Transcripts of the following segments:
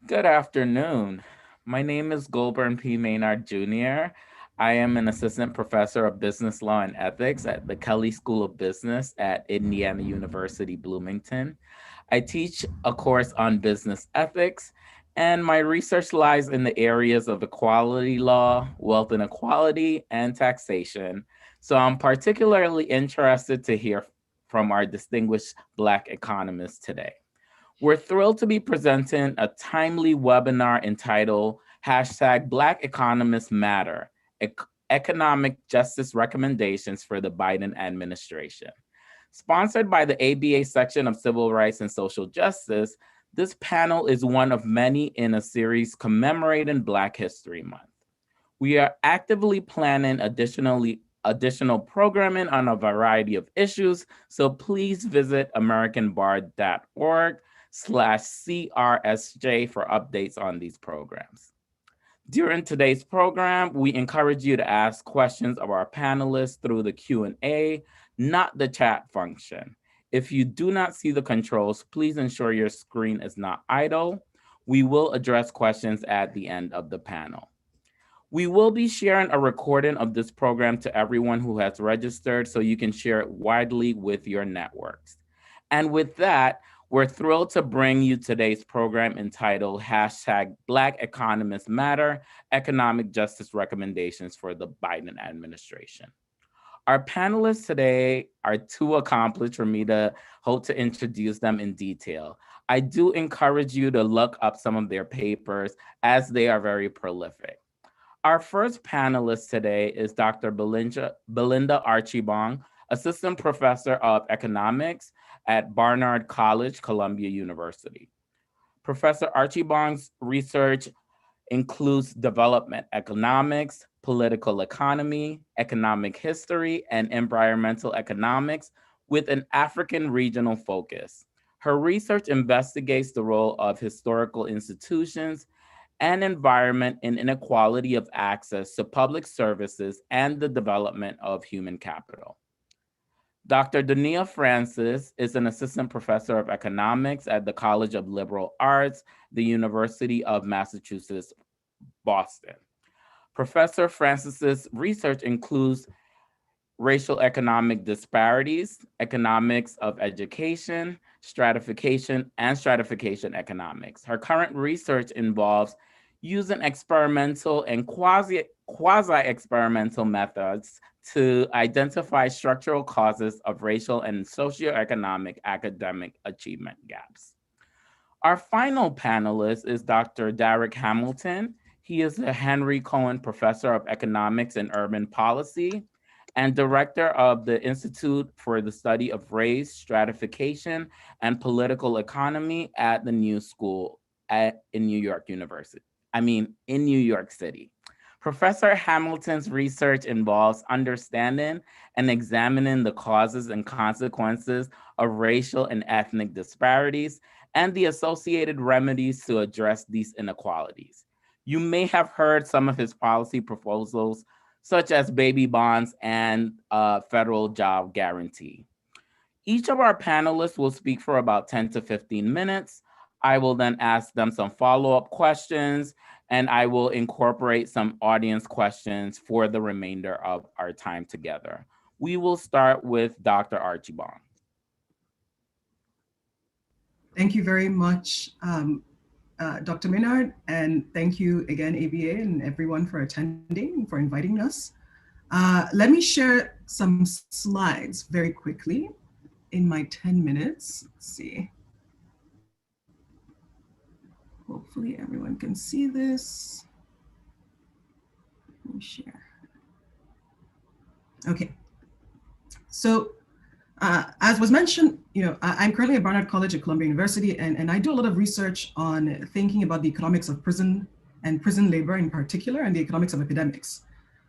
Good afternoon. My name is Goulburn P. Maynard Jr. I am an assistant professor of business law and ethics at the Kelley School of Business at Indiana University, Bloomington. I teach a course on business ethics, and my research lies in the areas of equality law, wealth inequality, and taxation. So I'm particularly interested to hear from our distinguished Black economists today. We're thrilled to be presenting a timely webinar entitled hashtag Black Economists Matter, Economic Justice Recommendations for the Biden Administration. Sponsored by the ABA section of Civil Rights and Social Justice, this panel is one of many in a series commemorating Black History Month. We are actively planning additional programming on a variety of issues, so please visit americanbar.org/CRSJ for updates on these programs. During today's program, we encourage you to ask questions of our panelists through the Q&A, not the chat function. If you do not see the controls, please ensure your screen is not idle. We will address questions at the end of the panel. We will be sharing a recording of this program to everyone who has registered so you can share it widely with your networks. And with that, we're thrilled to bring you today's program entitled hashtag Black Economists Matter, Economic Justice Recommendations for the Biden Administration. Our panelists today are too accomplished for me to hope to introduce them in detail. I do encourage you to look up some of their papers as they are very prolific. Our first panelist today is Dr. Belinda Archibong, Assistant Professor of Economics at Barnard College, Columbia University. Professor Archibong's research includes development economics, political economy, economic history, and environmental economics with an African regional focus. Her research investigates the role of historical institutions and environment in inequality of access to public services and the development of human capital. Dr. Dunia Francis is an assistant professor of economics at the College of Liberal Arts, the University of Massachusetts, Boston. Professor Francis's research includes racial economic disparities, economics of education, stratification, and stratification economics. Her current research involves using experimental and quasi-experimental methods to identify structural causes of racial and socioeconomic academic achievement gaps. Our final panelist is Dr. Derek Hamilton. He is a Henry Cohen Professor of Economics and Urban Policy and director of the Institute for the Study of Race, Stratification, and Political Economy at the New School in New York City. Professor Hamilton's research involves understanding and examining the causes and consequences of racial and ethnic disparities and the associated remedies to address these inequalities. You may have heard some of his policy proposals, such as baby bonds and federal job guarantee. Each of our panelists will speak for about 10 to 15 minutes. I will then ask them some follow-up questions, and I will incorporate some audience questions for the remainder of our time together. We will start with Dr. Archibong. Thank you very much, Dr. Maynard, and thank you again, ABA and everyone for attending, for inviting us. Let me share some slides very quickly in my 10 minutes. Let's see. Hopefully everyone can see this. Let me share. Okay. So as was mentioned, I'm currently at Barnard College at Columbia University, and I do a lot of research on thinking about the economics of prison and prison labor in particular, and the economics of epidemics.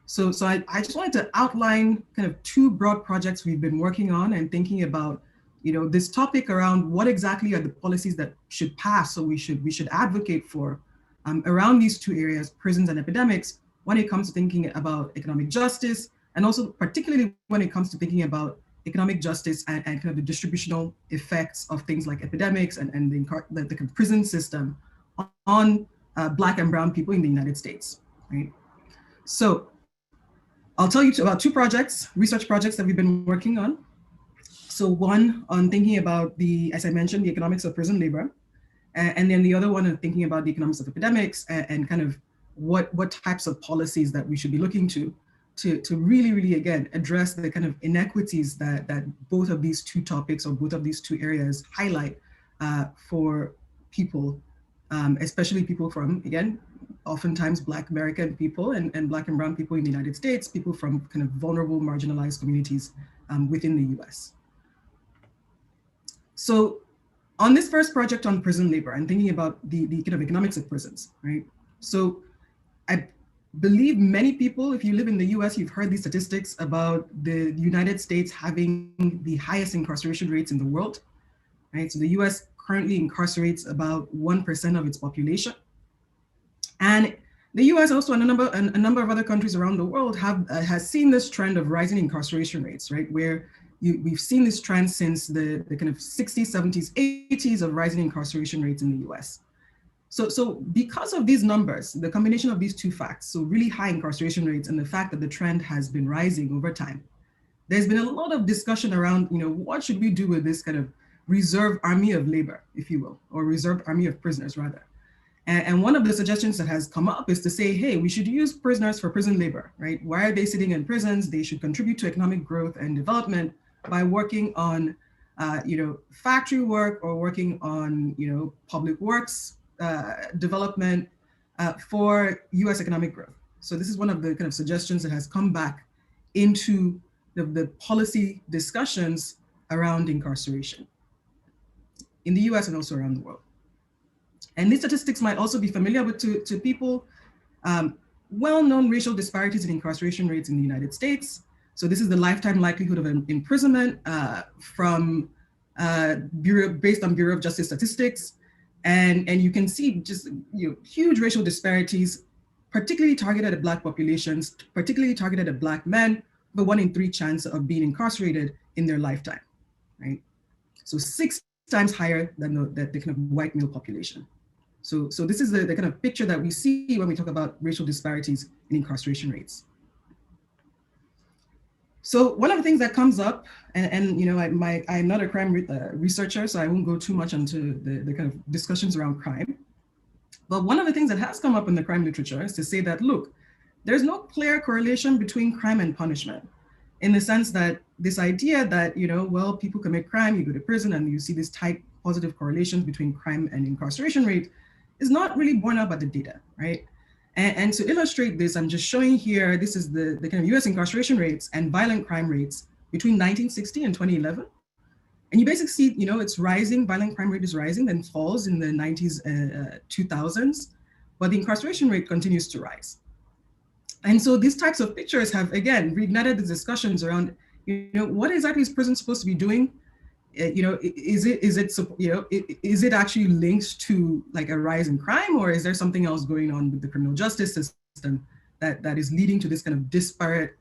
So I just wanted to outline kind of two broad projects we've been working on and thinking about, this topic around what exactly are the policies that should pass, so we should advocate for around these two areas, prisons and epidemics, when it comes to thinking about economic justice, and also particularly when it comes to thinking about economic justice and kind of the distributional effects of things like epidemics and the prison system on Black and Brown people in the United States, right? So I'll tell you about two projects, research projects that we've been working on. So one on thinking about the, as I mentioned, the economics of prison labor, and then the other one on thinking about the economics of epidemics and kind of what types of policies that we should be looking to really, really, again, address the kind of inequities that both of these two topics or both of these two areas highlight for people, especially people from, again, oftentimes Black American people and Black and Brown people in the United States, people from kind of vulnerable, marginalized communities within the US. So on this first project on prison labor and thinking about the kind of economics of prisons, right? So I believe many people, if you live in the US, you've heard these statistics about the United States having the highest incarceration rates in the world, right? So the US currently incarcerates about 1% of its population. And the US also and a number of other countries around the world has seen this trend of rising incarceration rates, right? Where we've seen this trend since the kind of 60s, 70s, 80s of rising incarceration rates in the US. So because of these numbers, the combination of these two facts, so really high incarceration rates and the fact that the trend has been rising over time, there's been a lot of discussion around, what should we do with this kind of reserve army of labor, if you will, or reserve army of prisoners rather. And one of the suggestions that has come up is to say, hey, we should use prisoners for prison labor, right? Why are they sitting in prisons? They should contribute to economic growth and development by working on, factory work or working on, public works development for US economic growth. So this is one of the kind of suggestions that has come back into the policy discussions around incarceration in the US and also around the world. And these statistics might also be familiar to people. Well-known racial disparities in incarceration rates in the United States. So this is the lifetime likelihood of imprisonment from based on Bureau of Justice statistics. And you can see just huge racial disparities, particularly targeted at Black populations, particularly targeted at Black men, the 1 in 3 chance of being incarcerated in their lifetime, right? So 6 times higher than the kind of white male population. So this is the kind of picture that we see when we talk about racial disparities in incarceration rates. So one of the things that comes up, I'm not a crime researcher, so I won't go too much into the kind of discussions around crime. But one of the things that has come up in the crime literature is to say that, look, there's no clear correlation between crime and punishment, in the sense that this idea that, people commit crime, you go to prison, and you see this tight positive correlations between crime and incarceration rate is not really borne out by the data, right? And to illustrate this, I'm just showing here, this is the kind of US incarceration rates and violent crime rates between 1960 and 2011. And you basically see, it's rising, violent crime rate is rising, then falls in the 90s, 2000s, but the incarceration rate continues to rise. And so these types of pictures have, again, reignited the discussions around, what exactly is prison supposed to be doing? Is it actually linked to like a rise in crime, or is there something else going on with the criminal justice system that is leading to this kind of disparate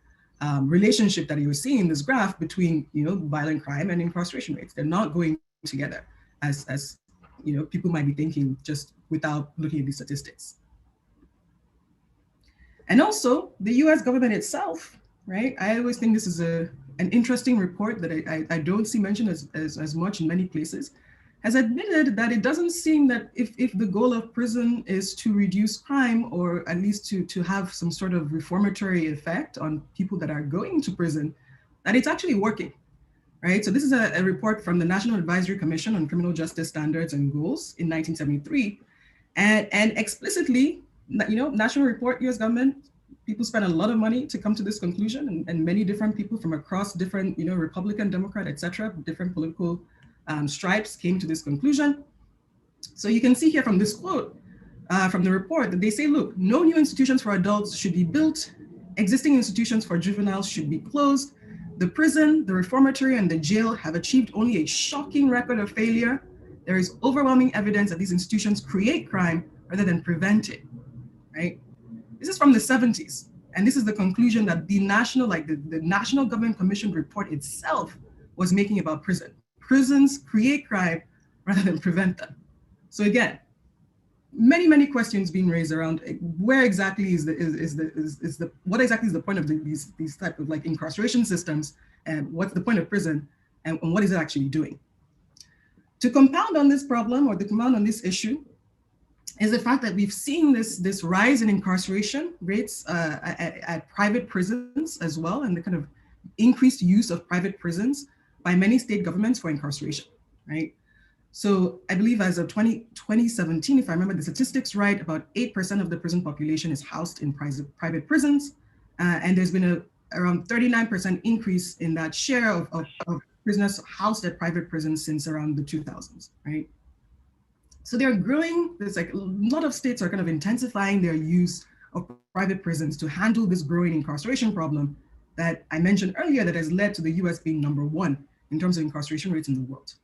relationship that you're seeing in this graph between violent crime and incarceration rates? They're not going together as people might be thinking just without looking at these statistics. And also the US government itself, right? I always think this is an interesting report that I don't see mentioned as much in many places, has admitted that it doesn't seem that if the goal of prison is to reduce crime, or at least to have some sort of reformatory effect on people that are going to prison, that it's actually working, right? So this is a report from the National Advisory Commission on Criminal Justice Standards and Goals in 1973. And explicitly, national report, US government, people spent a lot of money to come to this conclusion, and many different people from across different, Republican, Democrat, etc., different political stripes came to this conclusion. So you can see here from this quote from the report that they say, look, no new institutions for adults should be built. Existing institutions for juveniles should be closed. The prison, the reformatory, and the jail have achieved only a shocking record of failure. There is overwhelming evidence that these institutions create crime rather than prevent it, right? This is from the 70s. And this is the conclusion that the National Government Commission report itself was making about prison. Prisons create crime rather than prevent them. So again, many questions being raised around where exactly is the what exactly is the point of these type of like incarceration systems, and what's the point of prison, and what is it actually doing? To compound on this problem, or to compound on this issue, is the fact that we've seen this rise in incarceration rates at private prisons as well, and the kind of increased use of private prisons by many state governments for incarceration, right? So I believe as of 2017, if I remember the statistics right, about 8% of the prison population is housed in private prisons. And there's been around 39% increase in that share of prisoners housed at private prisons since around the 2000s, right? So they're growing, there's like a lot of states are kind of intensifying their use of private prisons to handle this growing incarceration problem that I mentioned earlier that has led to the US being #1 in terms of incarceration rates in the world.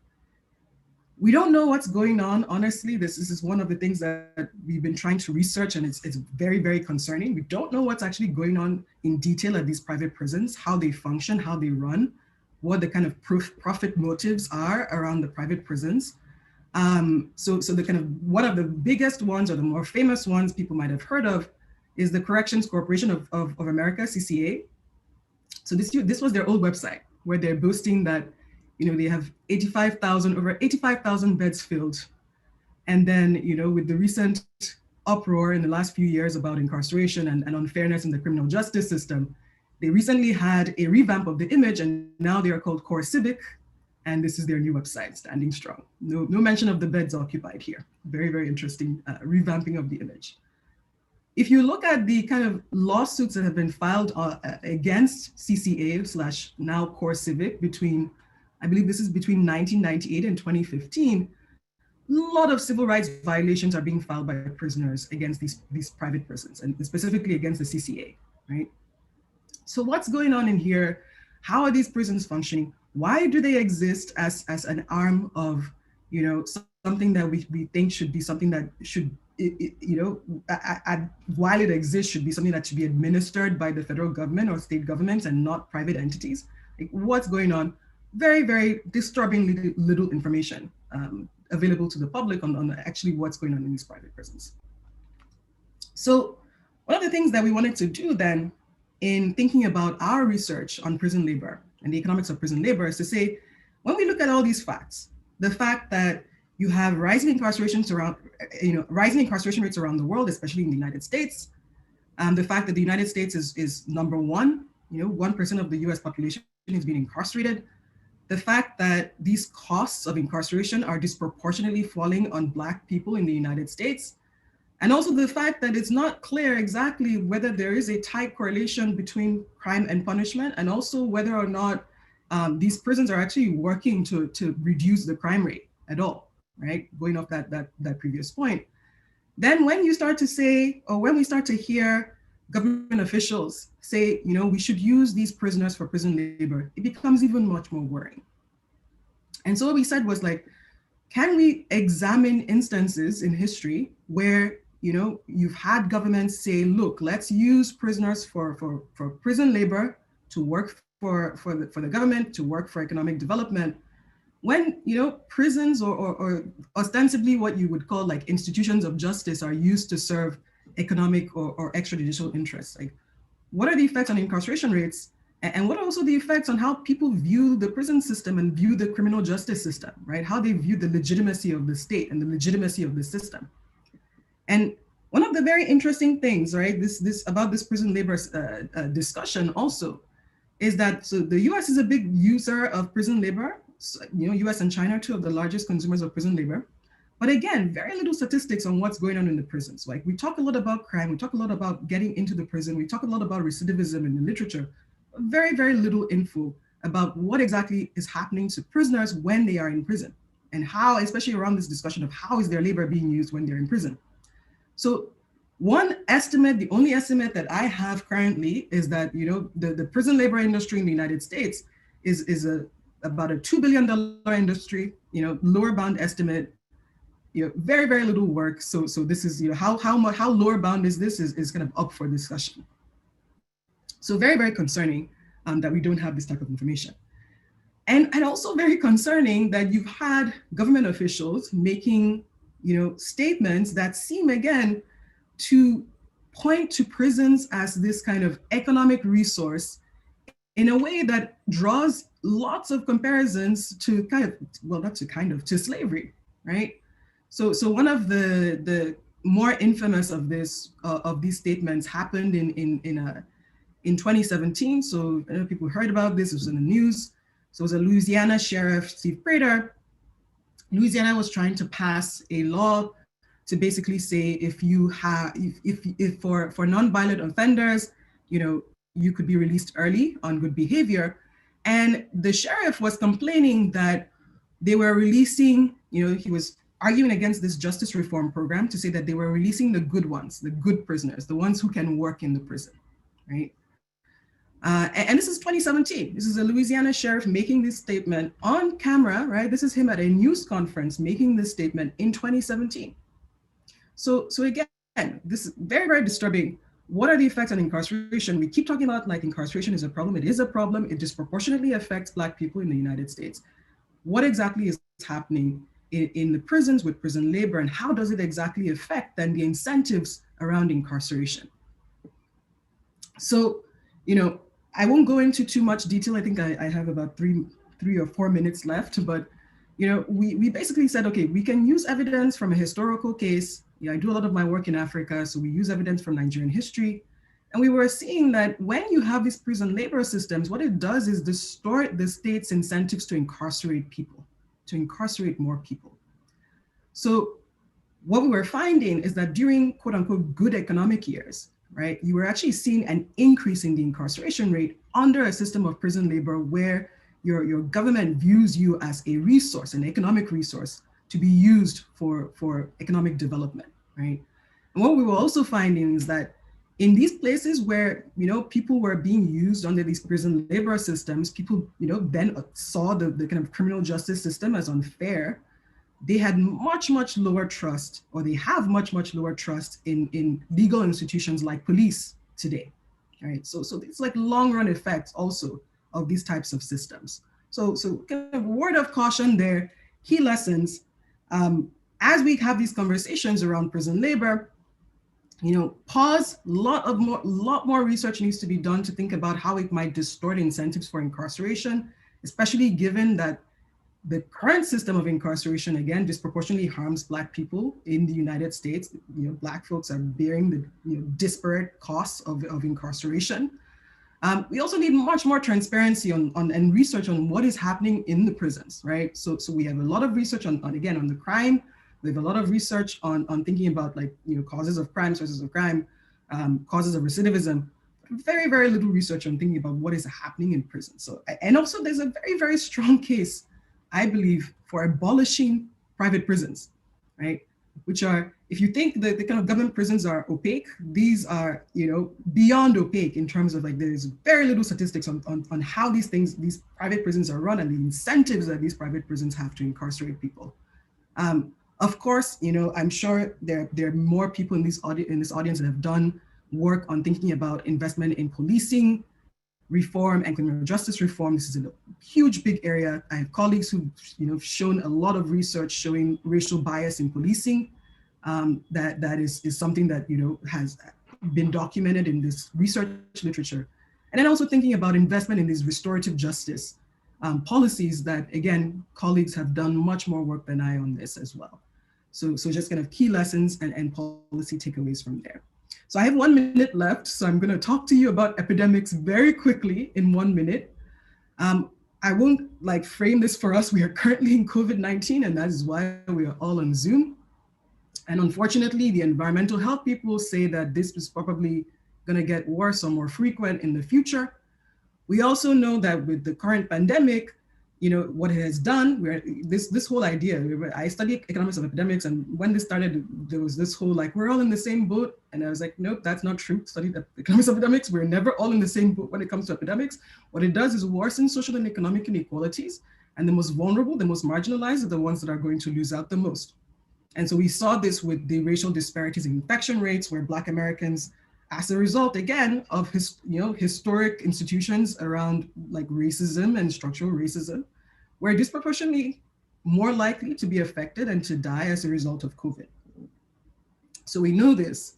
We don't know what's going on, honestly. This is one of the things that we've been trying to research, and it's very concerning. We don't know what's actually going on in detail at these private prisons, how they function, how they run, what the kind of profit motives are around the private prisons. So the kind of one of the biggest ones, or the more famous ones people might have heard of, is the Corrections Corporation of America, CCA. So this was their old website where they're boasting that, they have over 85,000 beds filled. And then, with the recent uproar in the last few years about incarceration and unfairness in the criminal justice system, they recently had a revamp of the image, and now they are called Core Civic. And this is their new website, standing strong. No mention of the beds occupied here. Very interesting revamping of the image. If you look at the kind of lawsuits that have been filed against CCA / now Core Civic between, I believe this is between 1998 and 2015, a lot of civil rights violations are being filed by prisoners against these private prisons, and specifically against the CCA, right? So what's going on in here? How are these prisons functioning? Why do they exist as an arm of, something that we think should be something that should, while it exists, should be something that should be administered by the federal government or state governments and not private entities? Like, what's going on? Very disturbingly little information available to the public on actually what's going on in these private prisons. So one of the things that we wanted to do then in thinking about our research on prison labor and the economics of prison labor is to say, when we look at all these facts, the fact that you have rising incarceration rates around the world, especially in the United States, the fact that the United States is #1, 1% of the US population is being incarcerated, the fact that these costs of incarceration are disproportionately falling on Black people in the United States, and also the fact that it's not clear exactly whether there is a tight correlation between crime and punishment, and also whether or not these prisons are actually working to reduce the crime rate at all, right? Going off that previous point. Then when you start to say, or when we start to hear government officials say, we should use these prisoners for prison labor, it becomes even much more worrying. And so what we said was like, can we examine instances in history where, you've had governments say, look, let's use prisoners for prison labor to work for the government, to work for economic development, when, prisons or ostensibly what you would call like institutions of justice are used to serve economic or extrajudicial interests. Like, what are the effects on incarceration rates? And what are also the effects on how people view the prison system and view the criminal justice system, right? How they view the legitimacy of the state and the legitimacy of the system. And one of the very interesting things, right, this about this prison labor discussion also is that, so the US is a big user of prison labor. So, US and China are two of the largest consumers of prison labor. But again, very little statistics on what's going on in the prisons. Like, we talk a lot about crime, we talk a lot about getting into the prison, we talk a lot about recidivism in the literature, but very little info about what exactly is happening to prisoners when they are in prison, and how, especially around this discussion of how is their labor being used when they're in prison. So one estimate, the only estimate that I have currently is that, the prison labor industry in the United States is about a $2 billion industry, lower bound estimate, very little work. So this is, how lower bound is this is kind of up for discussion. So very concerning that we don't have this type of information. And also very concerning that you've had government officials making, statements that seem again to point to prisons as this kind of economic resource in a way that draws lots of comparisons to not to to slavery, right? So one of the more infamous of these statements happened in 2017. So I know people heard about this. It was in the news. So it was a Louisiana sheriff, Steve Prater. Louisiana was trying to pass a law to basically say if you have if for nonviolent offenders, you could be released early on good behavior. And the sheriff was complaining that they were releasing, he was arguing against this justice reform program to say that they were releasing the good ones, the good prisoners, the ones who can work in the prison, right? And this is 2017. This is a Louisiana sheriff making this statement on camera, right? This is him at a news conference making this statement in 2017. So again, this is very, very disturbing. What are the effects on incarceration? We keep talking about like incarceration is a problem. It is a problem. It disproportionately affects Black people in the United States. What exactly is happening in the prisons with prison labor, and how does it exactly affect then the incentives around incarceration? So, I won't go into too much detail. I think I have about three or 4 minutes left, but we basically said, okay, we can use evidence from a historical case. I do a lot of my work in Africa, so we use evidence from Nigerian history. And we were seeing that when you have these prison labor systems, what it does is distort the state's incentives to incarcerate people, to incarcerate more people. So what we were finding is that during quote unquote good economic years, right, you were actually seeing an increase in the incarceration rate under a system of prison labor where your government views you as a resource, an economic resource to be used for economic development, right? And what we were also finding is that in these places where, people were being used under these prison labor systems, people, then saw the kind of criminal justice system as unfair. They had much, much lower trust, or they have much, much lower trust in legal institutions like police today, right? So it's like long run effects also of these types of systems. So kind of word of caution there, key lessons. As we have these conversations around prison labor, pause, lot more research needs to be done to think about how it might distort incentives for incarceration, especially given that the current system of incarceration, again, disproportionately harms Black people in the United States. Black folks are bearing the disparate costs of incarceration. We also need much more transparency on and research on what is happening in the prisons, right? So we have a lot of research on again, on the crime. We have a lot of research on thinking about like, causes of crime, sources of crime, causes of recidivism. Very, very little research on thinking about what is happening in prison. So, and also there's a very, very strong case, I believe, for abolishing private prisons, right? Which are, if you think that the kind of government prisons are opaque, these are, beyond opaque in terms of like, there's very little statistics on how these private prisons are run and the incentives that these private prisons have to incarcerate people. Of course, I'm sure there are more people in this audience that have done work on thinking about investment in policing reform and criminal justice reform. This is a huge, big area. I have colleagues who, shown a lot of research showing racial bias in policing. That is something that, has been documented in this research literature. And then also thinking about investment in these restorative justice policies that, again, colleagues have done much more work than I on this as well. So just kind of key lessons and policy takeaways from there. So I have 1 minute left, so I'm going to talk to you about epidemics very quickly in 1 minute. I won't like frame this for us. We are currently in COVID-19, and that is why we are all on Zoom. And unfortunately, the environmental health people say that this is probably going to get worse or more frequent in the future. We also know that with the current pandemic, what it has done, where this whole idea, I studied economics of epidemics, and when this started, there was this whole like, we're all in the same boat. And I was like, nope, that's not true. Studied economics of epidemics, we're never all in the same boat when it comes to epidemics. What it does is worsen social and economic inequalities, and the most vulnerable, the most marginalized are the ones that are going to lose out the most. And so we saw this with the racial disparities in infection rates, where Black Americans, as a result, again, of historic institutions around like racism and structural racism, were disproportionately more likely to be affected and to die as a result of COVID. So we knew this.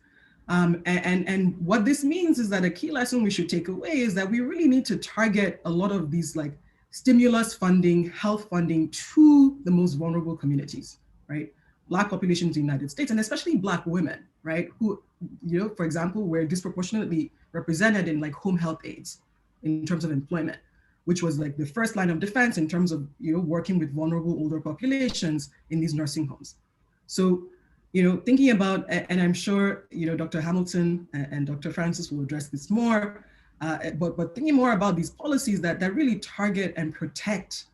And what this means is that a key lesson we should take away is that we really need to target a lot of these like stimulus funding, health funding to the most vulnerable communities, right? Black populations in the United States, and especially Black women, right? Who, you know, for example, were disproportionately represented in like home health aides in terms of employment, which was like the first line of defense in terms of, you know, working with vulnerable older populations in these nursing homes. So, you know, thinking about, and I'm sure, you know, Dr. Hamilton and Dr. Francis will address this more, but thinking more about these policies that really target and protect,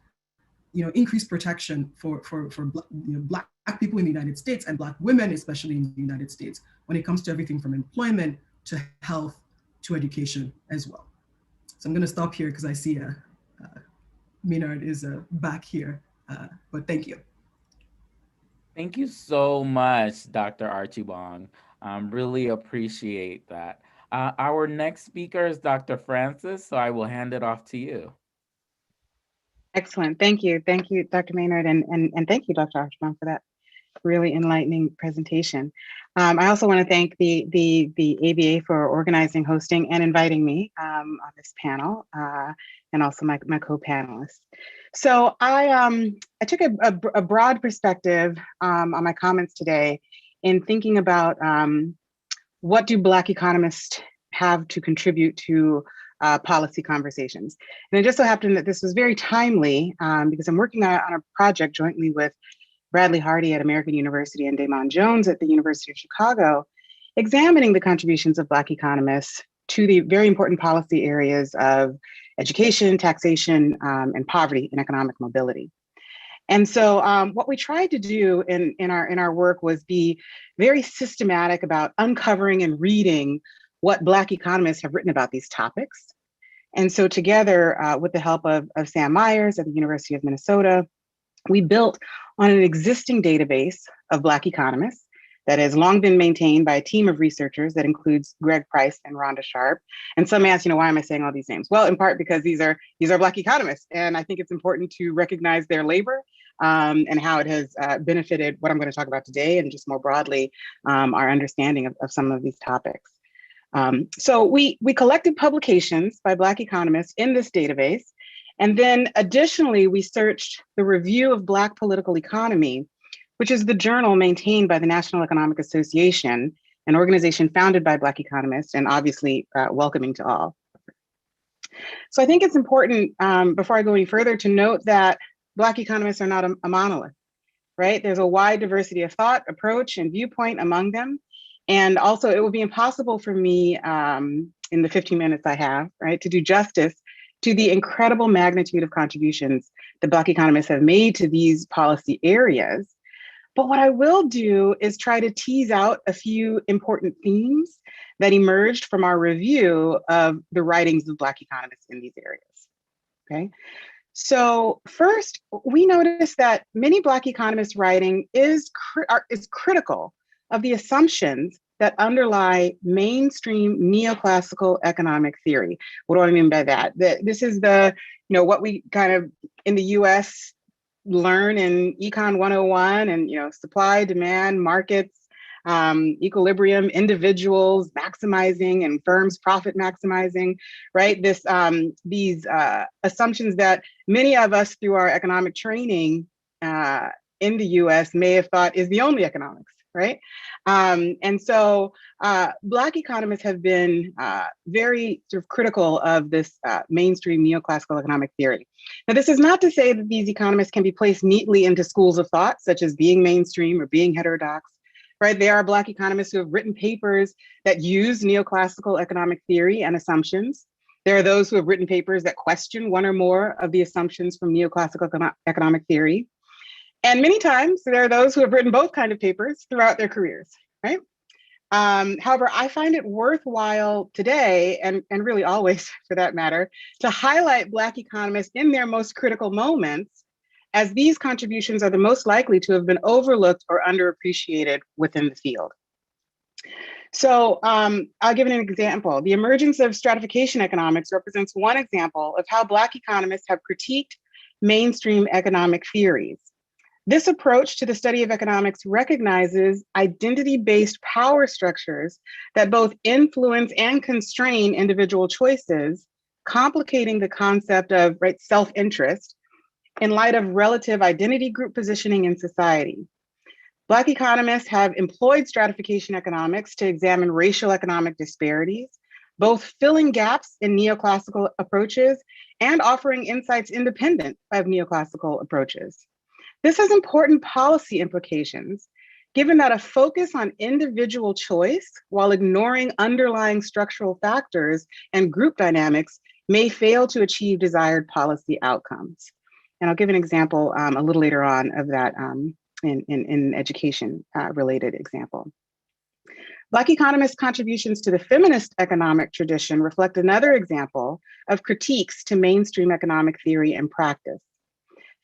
you know, increased protection Black people in the United States and Black women, especially in the United States, when it comes to everything from employment to health to education as well. So I'm going to stop here because I see Maynard is back here, but thank you. Thank you so much, Dr. Archibong. Really appreciate that. Our next speaker is Dr. Francis, so I will hand it off to you. Excellent. Thank you. Thank you, Dr. Maynard, and thank you, Dr. Archibong, for that really enlightening presentation. I also want to thank the ABA for organizing, hosting, and inviting me on this panel, and also my co-panelists. So I took a broad perspective on my comments today in thinking about what do Black economists have to contribute to policy conversations. And it just so happened that this was very timely because I'm working on a project jointly with Bradley Hardy at American University and Damon Jones at the University of Chicago, examining the contributions of Black economists to the very important policy areas of education, taxation, and poverty and economic mobility. And so what we tried to do in our work was be very systematic about uncovering and reading what Black economists have written about these topics. And so together with the help of Sam Myers at the University of Minnesota, we built on an existing database of Black economists that has long been maintained by a team of researchers that includes Greg Price and Rhonda Sharp. And some may ask, you know, why am I saying all these names? Well, in part because these are Black economists, and I think it's important to recognize their labor and how it has benefited what I'm going to talk about today, and just more broadly, our understanding of some of these topics. So we collected publications by Black economists in this database. And then additionally, we searched the Review of Black Political Economy, which is the journal maintained by the National Economic Association, an organization founded by Black economists and obviously welcoming to all. So I think it's important, before I go any further, to note that Black economists are not a monolith, right? There's a wide diversity of thought, approach, and viewpoint among them. And also it will be impossible for me in the 15 minutes I have, right, to do justice to the incredible magnitude of contributions that Black economists have made to these policy areas. But what I will do is try to tease out a few important themes that emerged from our review of the writings of Black economists in these areas, okay? So first, we noticed that many Black economists' writing is critical of the assumptions that underlie mainstream neoclassical economic theory. What do I mean by that? That this is the, you know, what we kind of in the US learn in Econ 101 and, you know, supply, demand, markets, equilibrium, individuals maximizing and firms profit maximizing, right? These assumptions that many of us through our economic training in the US may have thought is the only economics, right? And so Black economists have been very sort of critical of this mainstream neoclassical economic theory. Now, this is not to say that these economists can be placed neatly into schools of thought, such as being mainstream or being heterodox, right? There are Black economists who have written papers that use neoclassical economic theory and assumptions. There are those who have written papers that question one or more of the assumptions from neoclassical economic theory. And many times there are those who have written both kind of papers throughout their careers, right? However, I find it worthwhile today, and really always for that matter, to highlight Black economists in their most critical moments, as these contributions are the most likely to have been overlooked or underappreciated within the field. So I'll give an example. The emergence of stratification economics represents one example of how Black economists have critiqued mainstream economic theories. This approach to the study of economics recognizes identity-based power structures that both influence and constrain individual choices, complicating the concept of self-interest in light of relative identity group positioning in society. Black economists have employed stratification economics to examine racial economic disparities, both filling gaps in neoclassical approaches and offering insights independent of neoclassical approaches. This has important policy implications, given that a focus on individual choice while ignoring underlying structural factors and group dynamics may fail to achieve desired policy outcomes. And I'll give an example a little later on of that in education related example. Black economists' contributions to the feminist economic tradition reflect another example of critiques to mainstream economic theory and practice.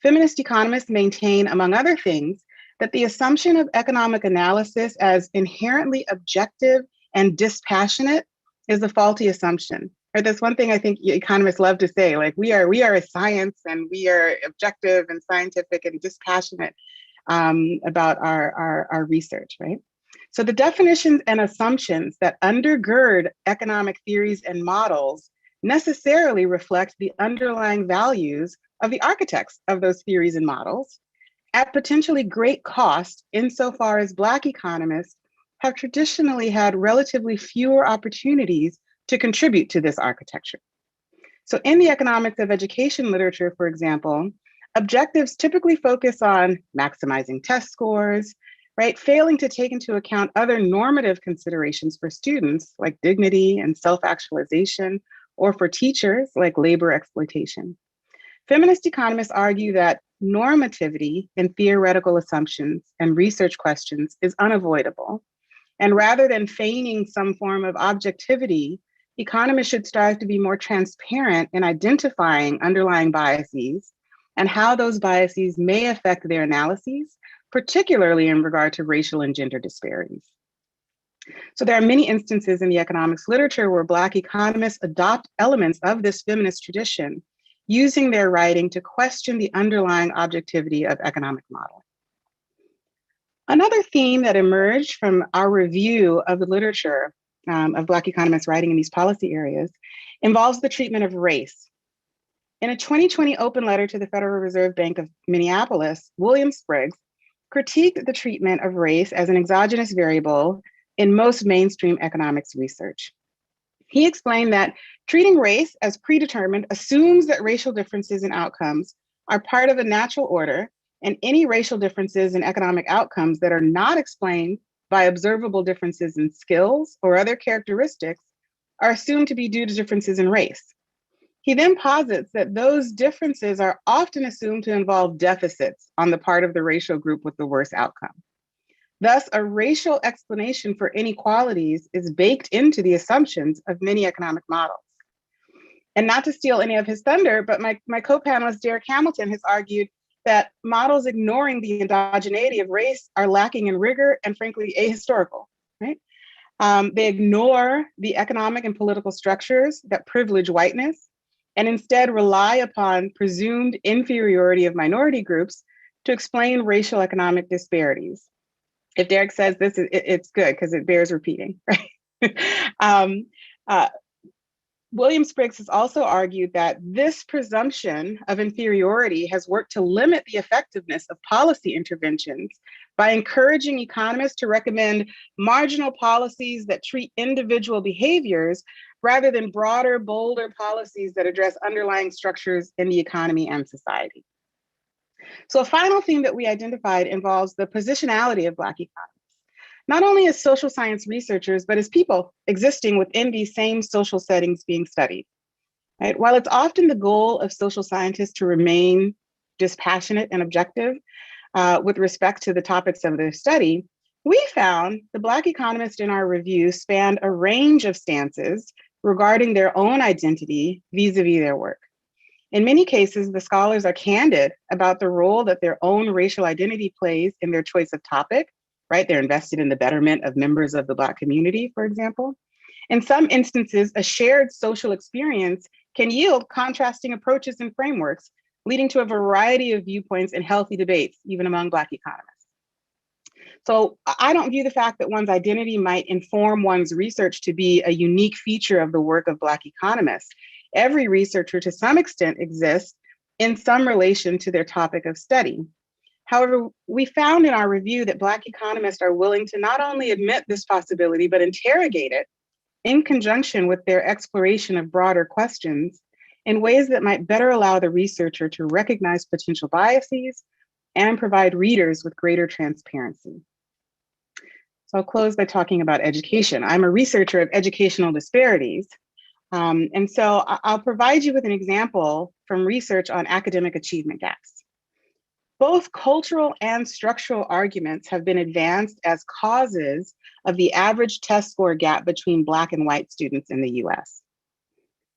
Feminist economists maintain, among other things, that the assumption of economic analysis as inherently objective and dispassionate is a faulty assumption. Or that's one thing I think economists love to say, like we are a science and we are objective and scientific and dispassionate about our research, right? So the definitions and assumptions that undergird economic theories and models necessarily reflect the underlying values of the architects of those theories and models at potentially great cost, insofar as Black economists have traditionally had relatively fewer opportunities to contribute to this architecture. So in the economics of education literature, for example, objectives typically focus on maximizing test scores, right? Failing to take into account other normative considerations for students like dignity and self-actualization, or for teachers like labor exploitation. Feminist economists argue that normativity in theoretical assumptions and research questions is unavoidable. And rather than feigning some form of objectivity, economists should strive to be more transparent in identifying underlying biases and how those biases may affect their analyses, particularly in regard to racial and gender disparities. So there are many instances in the economics literature where Black economists adopt elements of this feminist tradition, using their writing to question the underlying objectivity of economic modeling. Another theme that emerged from our review of the literature of Black economists writing in these policy areas involves the treatment of race. In a 2020 open letter to the Federal Reserve Bank of Minneapolis, William Spriggs critiqued the treatment of race as an exogenous variable in most mainstream economics research. He explained that treating race as predetermined assumes that racial differences in outcomes are part of a natural order, and any racial differences in economic outcomes that are not explained by observable differences in skills or other characteristics are assumed to be due to differences in race. He then posits that those differences are often assumed to involve deficits on the part of the racial group with the worst outcome. Thus, a racial explanation for inequalities is baked into the assumptions of many economic models. And not to steal any of his thunder, but my co-panelist, Derek Hamilton, has argued that models ignoring the endogeneity of race are lacking in rigor and frankly ahistorical, right? They ignore the economic and political structures that privilege whiteness and instead rely upon presumed inferiority of minority groups to explain racial economic disparities. If Derek says this, it's good because it bears repeating, right? William Spriggs has also argued that this presumption of inferiority has worked to limit the effectiveness of policy interventions by encouraging economists to recommend marginal policies that treat individual behaviors rather than broader, bolder policies that address underlying structures in the economy and society. So a final theme that we identified involves the positionality of Black economists, not only as social science researchers, but as people existing within these same social settings being studied. Right? While it's often the goal of social scientists to remain dispassionate and objective with respect to the topics of their study, we found the Black economists in our review spanned a range of stances regarding their own identity vis-a-vis their work. In many cases, the scholars are candid about the role that their own racial identity plays in their choice of topic, right? They're invested in the betterment of members of the Black community, for example. In some instances, a shared social experience can yield contrasting approaches and frameworks, leading to a variety of viewpoints and healthy debates, even among Black economists. So I don't view the fact that one's identity might inform one's research to be a unique feature of the work of Black economists. Every researcher to some extent exists in some relation to their topic of study. However, we found in our review that Black economists are willing to not only admit this possibility, but interrogate it in conjunction with their exploration of broader questions in ways that might better allow the researcher to recognize potential biases and provide readers with greater transparency. So I'll close by talking about education. I'm a researcher of educational disparities. And so I'll provide you with an example from research on academic achievement gaps. Both cultural and structural arguments have been advanced as causes of the average test score gap between Black and white students in the US.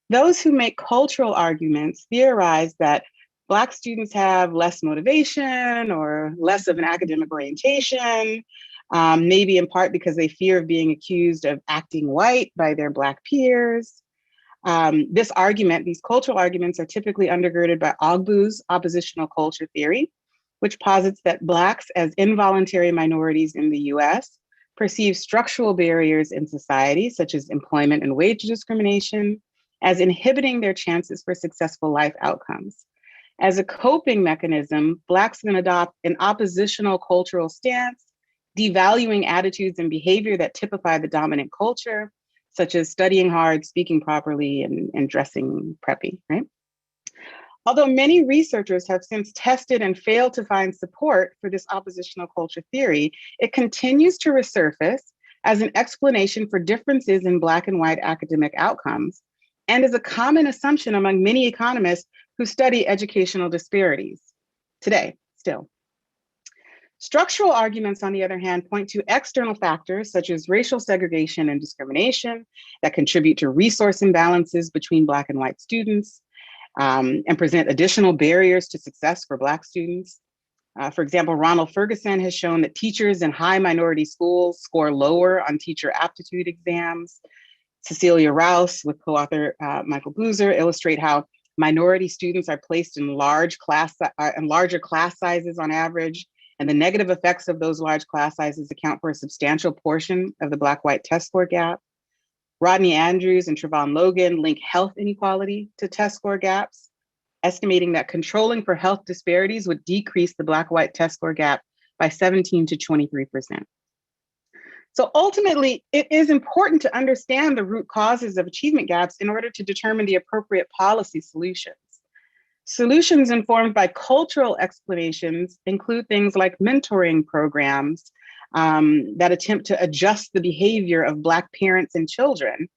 Those who make cultural arguments theorize that Black students have less motivation or less of an academic orientation, maybe in part because they fear of being accused of acting white by their Black peers. This argument, these cultural arguments, are typically undergirded by Ogbu's oppositional culture theory, which posits that Blacks as involuntary minorities in the US perceive structural barriers in society, such as employment and wage discrimination, as inhibiting their chances for successful life outcomes. As a coping mechanism, Blacks can adopt an oppositional cultural stance, devaluing attitudes and behavior that typify the dominant culture, such as studying hard, speaking properly, and dressing preppy, right? Although many researchers have since tested and failed to find support for this oppositional culture theory, it continues to resurface as an explanation for differences in Black and white academic outcomes, and is a common assumption among many economists who study educational disparities today, still. Structural arguments, on the other hand, point to external factors such as racial segregation and discrimination that contribute to resource imbalances between Black and white students, and present additional barriers to success for Black students. For example, Ronald Ferguson has shown that teachers in high minority schools score lower on teacher aptitude exams. Cecilia Rouse, with co-author Michael Boozer, illustrate how minority students are placed in larger class sizes on average, and the negative effects of those large class sizes account for a substantial portion of the Black-white test score gap. Rodney Andrews and Trevon Logan link health inequality to test score gaps, estimating that controlling for health disparities would decrease the Black-white test score gap by 17 to 23%. So ultimately, it is important to understand the root causes of achievement gaps in order to determine the appropriate policy solutions. Solutions informed by cultural explanations include things like mentoring programs that attempt to adjust the behavior of Black parents and children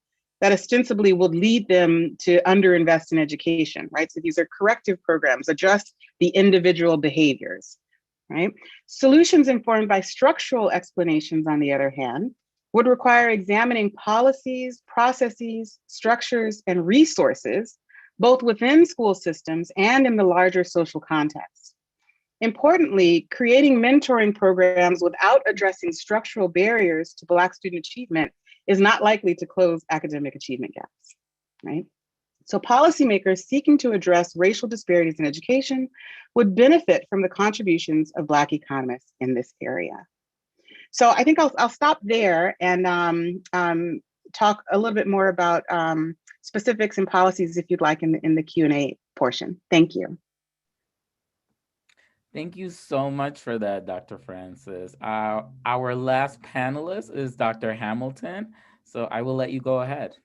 that ostensibly would lead them to underinvest in education, right? So these are corrective programs, adjust the individual behaviors, right? Solutions informed by structural explanations, on the other hand, would require examining policies, processes, structures, and resources, both within school systems and in the larger social context. Importantly, creating mentoring programs without addressing structural barriers to Black student achievement is not likely to close academic achievement gaps, right? So policymakers seeking to address racial disparities in education would benefit from the contributions of Black economists in this area. So I think I'll stop there and talk a little bit more about specifics and policies if you'd like in the Q&A portion. Thank you. Thank you so much for that, Dr. Francis. Our last panelist is Dr. Hamilton, so I will let you go ahead.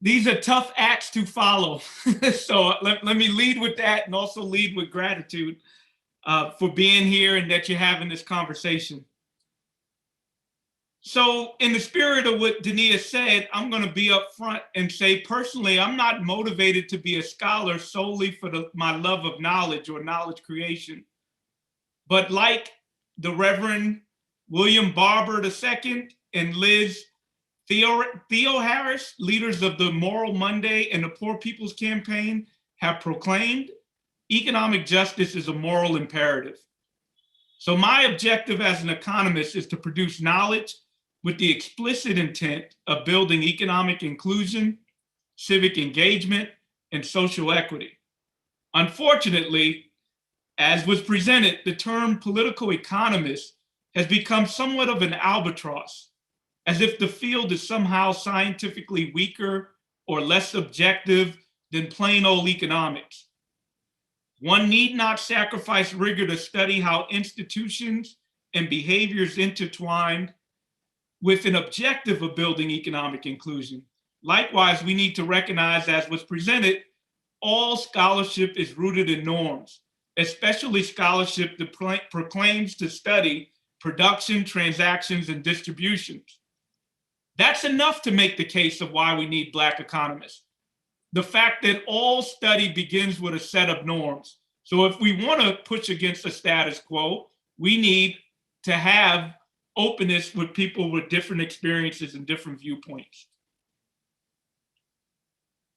These are tough acts to follow. So let me lead with that and also lead with gratitude for being here and that you're having this conversation. So in the spirit of what Dania said, I'm going to be upfront and say, personally, I'm not motivated to be a scholar solely for my love of knowledge or knowledge creation. But like the Reverend William Barber II and Liz Theo-Harris, leaders of the Moral Monday and the Poor People's Campaign, have proclaimed, economic justice is a moral imperative. So my objective as an economist is to produce knowledge with the explicit intent of building economic inclusion, civic engagement, and social equity. Unfortunately, as was presented, the term political economist has become somewhat of an albatross, as if the field is somehow scientifically weaker or less objective than plain old economics. One need not sacrifice rigor to study how institutions and behaviors intertwine with an objective of building economic inclusion. Likewise, we need to recognize, as was presented, all scholarship is rooted in norms, especially scholarship that proclaims to study production, transactions, and distributions. That's enough to make the case of why we need Black economists. The fact that all study begins with a set of norms. So if we want to push against the status quo, we need to have openness with people with different experiences and different viewpoints.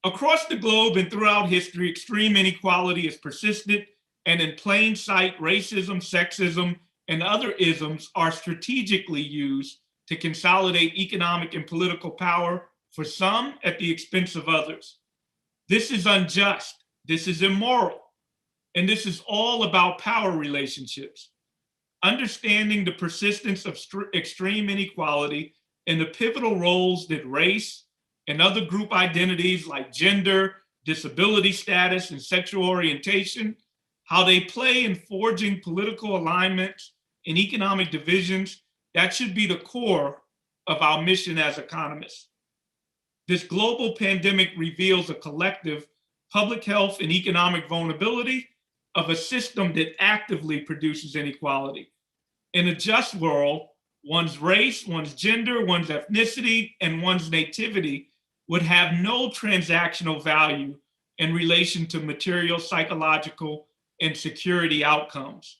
Across the globe and throughout history, extreme inequality is persistent, and in plain sight, racism, sexism, and other isms are strategically used to consolidate economic and political power for some at the expense of others. This is unjust, this is immoral, and this is all about power relationships. Understanding the persistence of extreme inequality and the pivotal roles that race and other group identities like gender, disability status, and sexual orientation, how they play in forging political alignments and economic divisions, that should be the core of our mission as economists. This global pandemic reveals a collective public health and economic vulnerability of a system that actively produces inequality. In a just world, one's race, one's gender, one's ethnicity, and one's nativity would have no transactional value in relation to material, psychological, and security outcomes.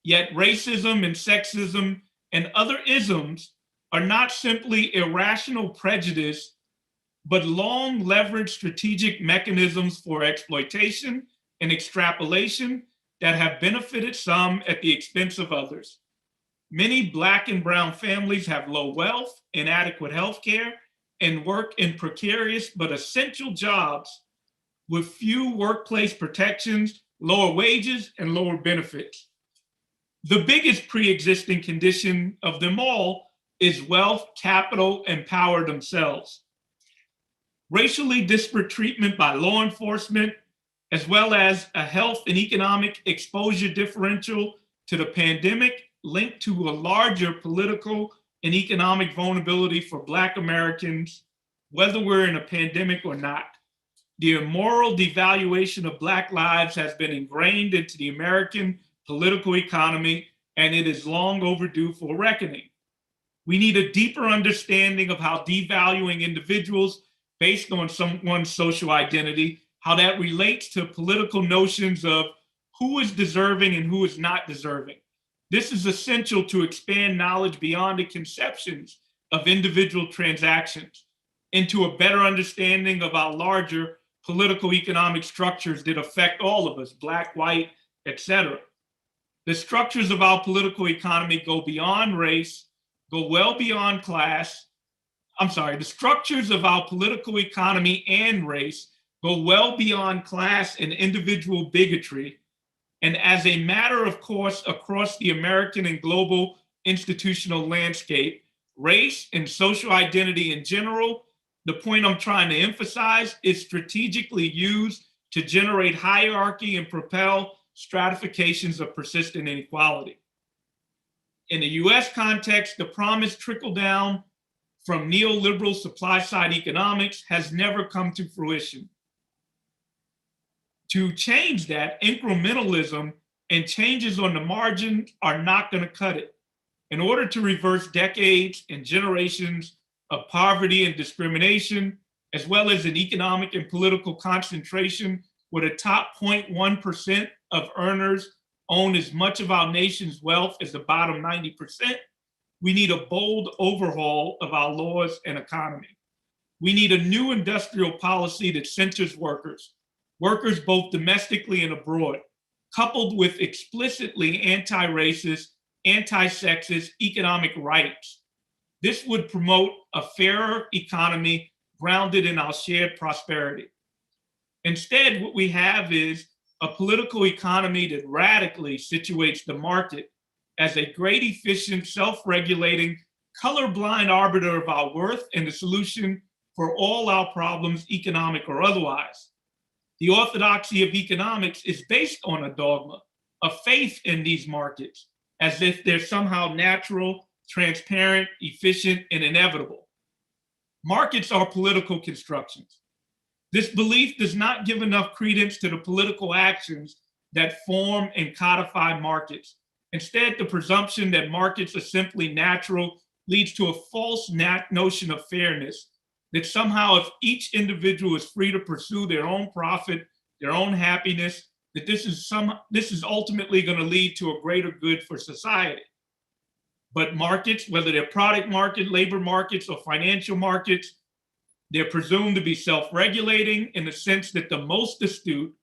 Yet racism and sexism and other isms are not simply irrational prejudice, but long leveraged strategic mechanisms for exploitation and extrapolation that have benefited some at the expense of others. Many Black and brown families have low wealth, inadequate health care, and work in precarious but essential jobs with few workplace protections, lower wages, and lower benefits. The biggest pre-existing condition of them all is wealth, capital, and power themselves. Racially disparate treatment by law enforcement, as well as a health and economic exposure differential to the pandemic linked to a larger political and economic vulnerability for Black Americans, whether we're in a pandemic or not. The immoral devaluation of Black lives has been ingrained into the American political economy, and it is long overdue for reckoning. We need a deeper understanding of how devaluing individuals based on someone's social identity, how that relates to political notions of who is deserving and who is not deserving. This is essential to expand knowledge beyond the conceptions of individual transactions into a better understanding of our larger political economic structures that affect all of us, Black, white, etc. The structures of our political economy go beyond race, go well beyond class. The structures of our political economy and race go well beyond class and individual bigotry. And as a matter of course, across the American and global institutional landscape, race and social identity in general, the point I'm trying to emphasize, is strategically used to generate hierarchy and propel stratifications of persistent inequality. In the US context, the promised trickle down from neoliberal supply side economics has never come to fruition. To change that, incrementalism and changes on the margin are not going to cut it. In order to reverse decades and generations of poverty and discrimination, as well as an economic and political concentration where the top 0.1% of earners own as much of our nation's wealth as the bottom 90%, we need a bold overhaul of our laws and economy. We need a new industrial policy that centers workers both domestically and abroad, coupled with explicitly anti-racist, anti-sexist economic rights. This would promote a fairer economy grounded in our shared prosperity. Instead, what we have is a political economy that radically situates the market as a great, efficient, self-regulating, colorblind arbiter of our worth and the solution for all our problems, economic or otherwise. The orthodoxy of economics is based on a dogma, a faith in these markets, as if they're somehow natural, transparent, efficient, and inevitable. Markets are political constructions. This belief does not give enough credence to the political actions that form and codify markets. Instead, the presumption that markets are simply natural leads to a false notion of fairness, that somehow if each individual is free to pursue their own profit, their own happiness, that this is ultimately going to lead to a greater good for society. But markets, whether they're product market, labor markets, or financial markets, they're presumed to be self-regulating in the sense that the most astute,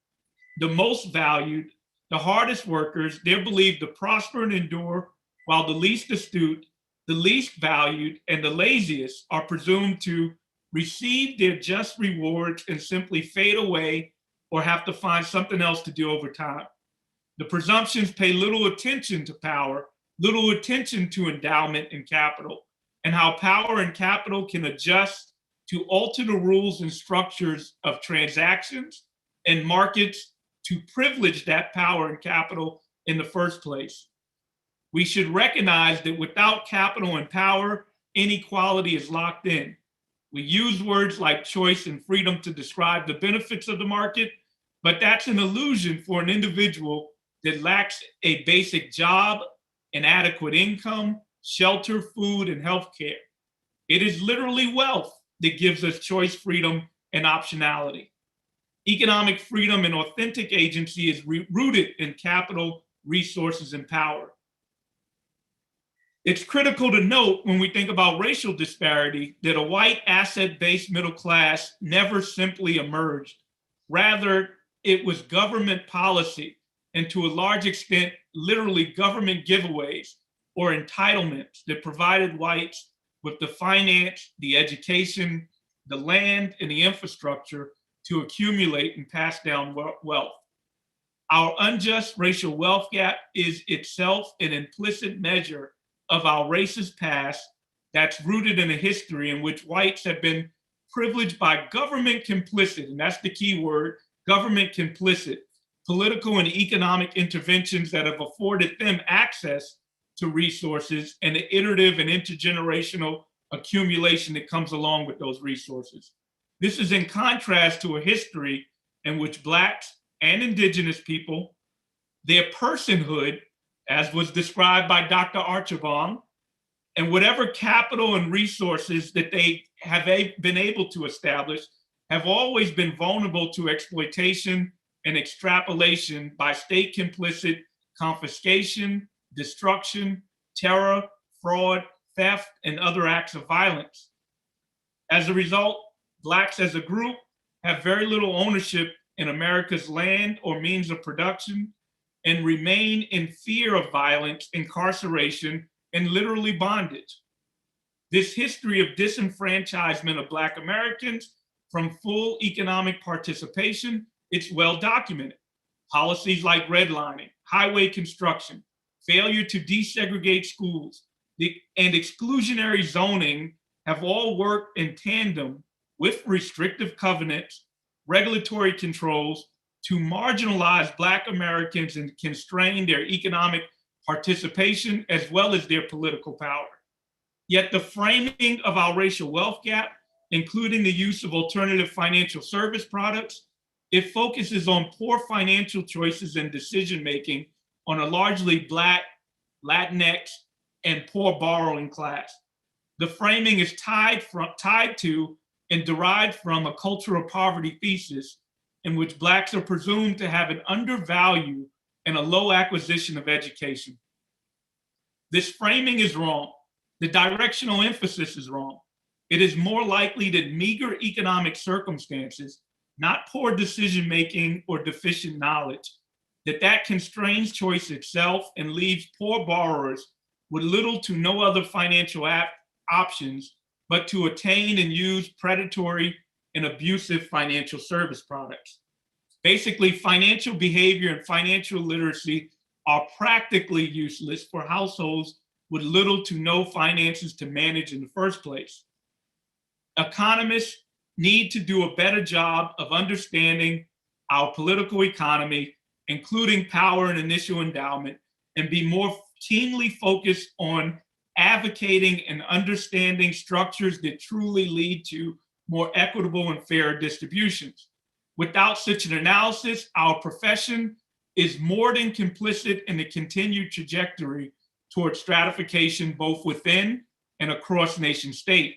the most valued, the hardest workers, they're believed to prosper and endure, while the least astute, the least valued, and the laziest are presumed to receive their just rewards and simply fade away or have to find something else to do over time. The presumptions pay little attention to power, little attention to endowment and capital, and how power and capital can adjust to alter the rules and structures of transactions and markets to privilege that power and capital in the first place. We should recognize that without capital and power, inequality is locked in. We use words like choice and freedom to describe the benefits of the market, but that's an illusion for an individual that lacks a basic job, an adequate income, shelter, food, and healthcare. It is literally wealth that gives us choice, freedom, and optionality. Economic freedom and authentic agency is rooted in capital, resources, and power. It's critical to note when we think about racial disparity that a white asset-based middle class never simply emerged. Rather, it was government policy, and to a large extent, literally government giveaways or entitlements that provided whites with the finance, the education, the land, and the infrastructure to accumulate and pass down wealth. Our unjust racial wealth gap is itself an implicit measure of our racist past that's rooted in a history in which whites have been privileged by government complicit, and that's the key word, government complicit, political and economic interventions that have afforded them access to resources and the iterative and intergenerational accumulation that comes along with those resources. This is in contrast to a history in which Blacks and Indigenous people, their personhood, as was described by Dr. Archibong, and whatever capital and resources that they have been able to establish have always been vulnerable to exploitation and extrapolation by state complicit confiscation, destruction, terror, fraud, theft, and other acts of violence. As a result, Blacks as a group have very little ownership in America's land or means of production and remain in fear of violence, incarceration, and literally bondage. This history of disenfranchisement of Black Americans from full economic participation, it's well documented. Policies like redlining, highway construction, failure to desegregate schools, and exclusionary zoning have all worked in tandem with restrictive covenants, regulatory controls to marginalize Black Americans and constrain their economic participation as well as their political power. Yet the framing of our racial wealth gap, including the use of alternative financial service products, it focuses on poor financial choices and decision-making on a largely Black, Latinx, and poor borrowing class. The framing is tied to and derived from a cultural poverty thesis in which Blacks are presumed to have an undervalue and a low acquisition of education. This framing is wrong. The directional emphasis is wrong. It is more likely that meager economic circumstances, not poor decision-making or deficient knowledge, that constrains choice itself and leaves poor borrowers with little to no other financial options but to attain and use predatory and abusive financial service products. Basically, financial behavior and financial literacy are practically useless for households with little to no finances to manage in the first place. Economists need to do a better job of understanding our political economy, including power and initial endowment, and be more keenly focused on advocating and understanding structures that truly lead to more equitable and fairer distributions. Without such an analysis, our profession is more than complicit in the continued trajectory towards stratification, both within and across nation state.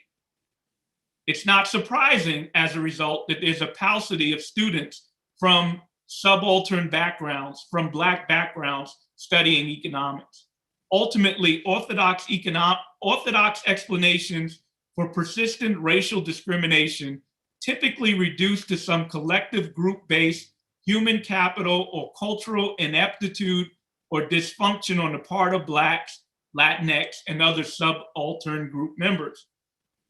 It's not surprising, as a result, that there's a paucity of students from subaltern backgrounds, from Black backgrounds, studying economics. Ultimately, orthodox explanations for persistent racial discrimination typically reduced to some collective group-based human capital or cultural ineptitude or dysfunction on the part of Blacks, Latinx, and other subaltern group members.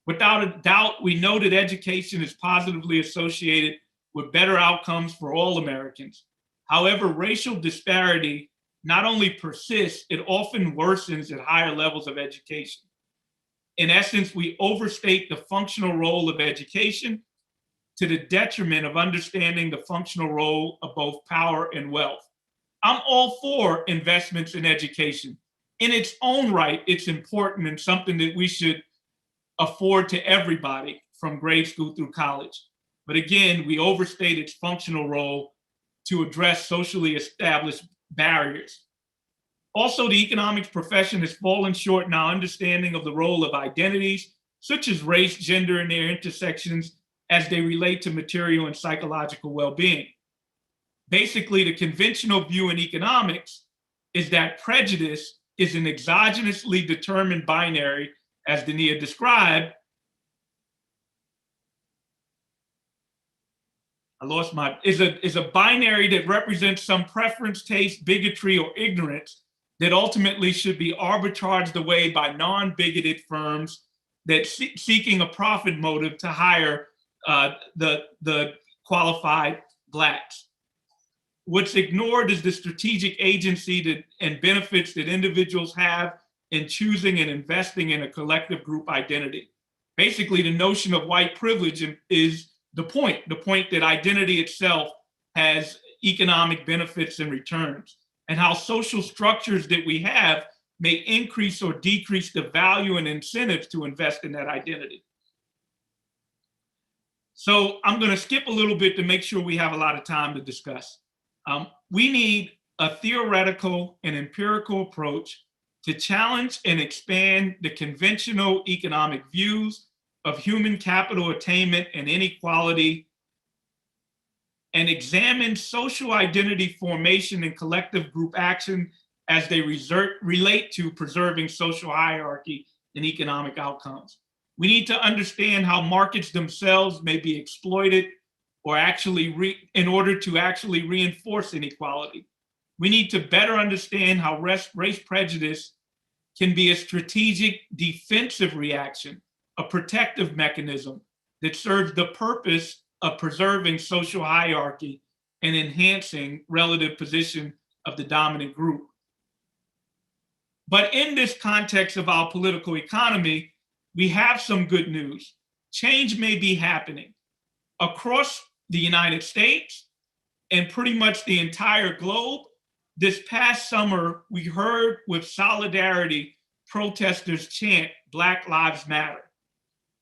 Without a doubt, we know that education is positively associated with better outcomes for all Americans. However, racial disparity not only persists, it often worsens at higher levels of education. In essence, we overstate the functional role of education to the detriment of understanding the functional role of both power and wealth. I'm all for investments in education. In its own right, it's important and something that we should afford to everybody from grade school through college. But again, we overstate its functional role to address socially established barriers. Also, the economics profession has fallen short in our understanding of the role of identities, such as race, gender, and their intersections as they relate to material and psychological well-being. Basically, the conventional view in economics is that prejudice is an exogenously determined binary, as Dania described. Is a binary that represents some preference, taste, bigotry, or ignorance that ultimately should be arbitraged away by non-bigoted firms that seeking a profit motive to hire the qualified Blacks. What's ignored is the strategic agency and benefits that individuals have in choosing and investing in a collective group identity. Basically, the notion of white privilege is the point that identity itself has economic benefits and returns, and how social structures that we have may increase or decrease the value and incentives to invest in that identity. So I'm going to skip a little bit to make sure we have a lot of time to discuss. We need a theoretical and empirical approach to challenge and expand the conventional economic views of human capital attainment and inequality, and examine social identity formation and collective group action as they relate to preserving social hierarchy and economic outcomes. We need to understand how markets themselves may be exploited or in order to actually reinforce inequality. We need to better understand how race prejudice can be a strategic defensive reaction, a protective mechanism that serves the purpose of preserving social hierarchy and enhancing relative position of the dominant group. But in this context of our political economy, we have some good news. Change may be happening across the United States and pretty much the entire globe. This past summer, we heard with solidarity protesters chant Black Lives Matter.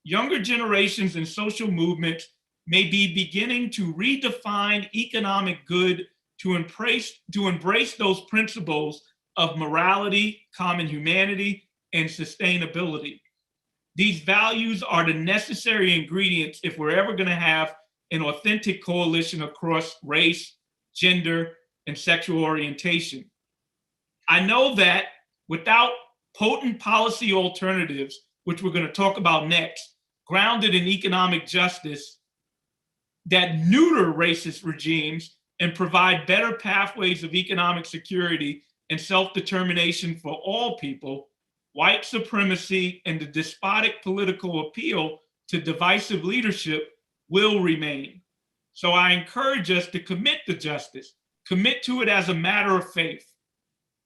Younger generations and social movements may be beginning to redefine economic good to embrace those principles of morality, common humanity, and sustainability. These values are the necessary ingredients if we're ever going to have an authentic coalition across race, gender, and sexual orientation. I know that without potent policy alternatives, which we're going to talk about next, grounded in economic justice, that neuter racist regimes and provide better pathways of economic security and self-determination for all people, white supremacy and the despotic political appeal to divisive leadership will remain. So I encourage us to commit to justice, commit to it as a matter of faith.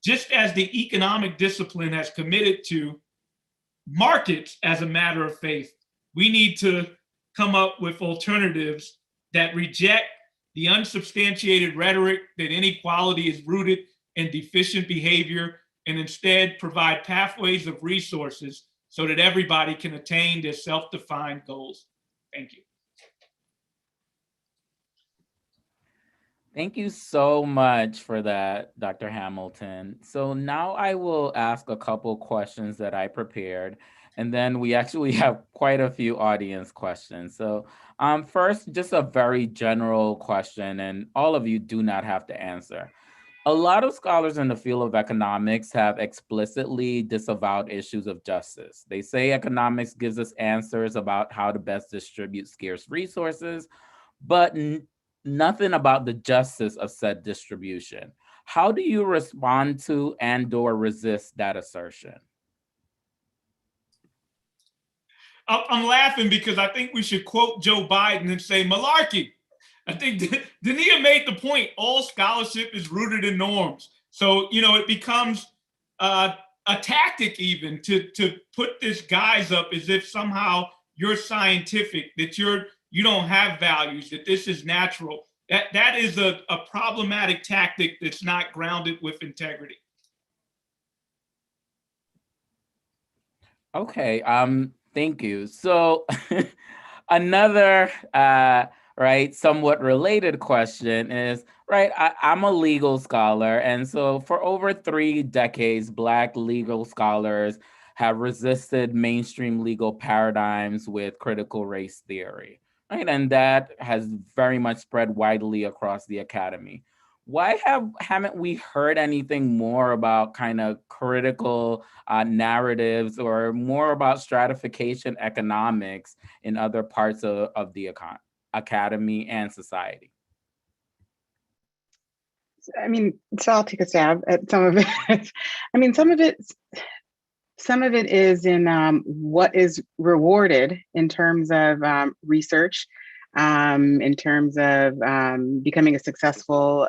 Just as the economic discipline has committed to markets as a matter of faith, we need to come up with alternatives that reject the unsubstantiated rhetoric that inequality is rooted in deficient behavior, and instead provide pathways of resources so that everybody can attain their self-defined goals. Thank you. Thank you so much for that, Dr. Hamilton. So now I will ask a couple questions that I prepared, and then we actually have quite a few audience questions. So first, just a very general question, and all of you do not have to answer. A lot of scholars in the field of economics have explicitly disavowed issues of justice. They say economics gives us answers about how to best distribute scarce resources, but nothing about the justice of said distribution. How do you respond to and/or resist that assertion? I'm laughing because I think we should quote Joe Biden and say malarkey. I think Dania made the point. All scholarship is rooted in norms. So, it becomes a tactic even to put this guise up as if somehow you're scientific, that you don't have values, that this is natural. That is a problematic tactic that's not grounded with integrity. Okay, thank you. So another right, somewhat related question is, right, I'm a legal scholar, and so for over 3 decades, Black legal scholars have resisted mainstream legal paradigms with critical race theory, right? And that has very much spread widely across the academy. Why haven't we heard anything more about kind of critical narratives or more about stratification economics in other parts of the academy and society? I mean, so I'll take a stab at some of it. I mean, some of it is in what is rewarded in terms of research, in terms of becoming a successful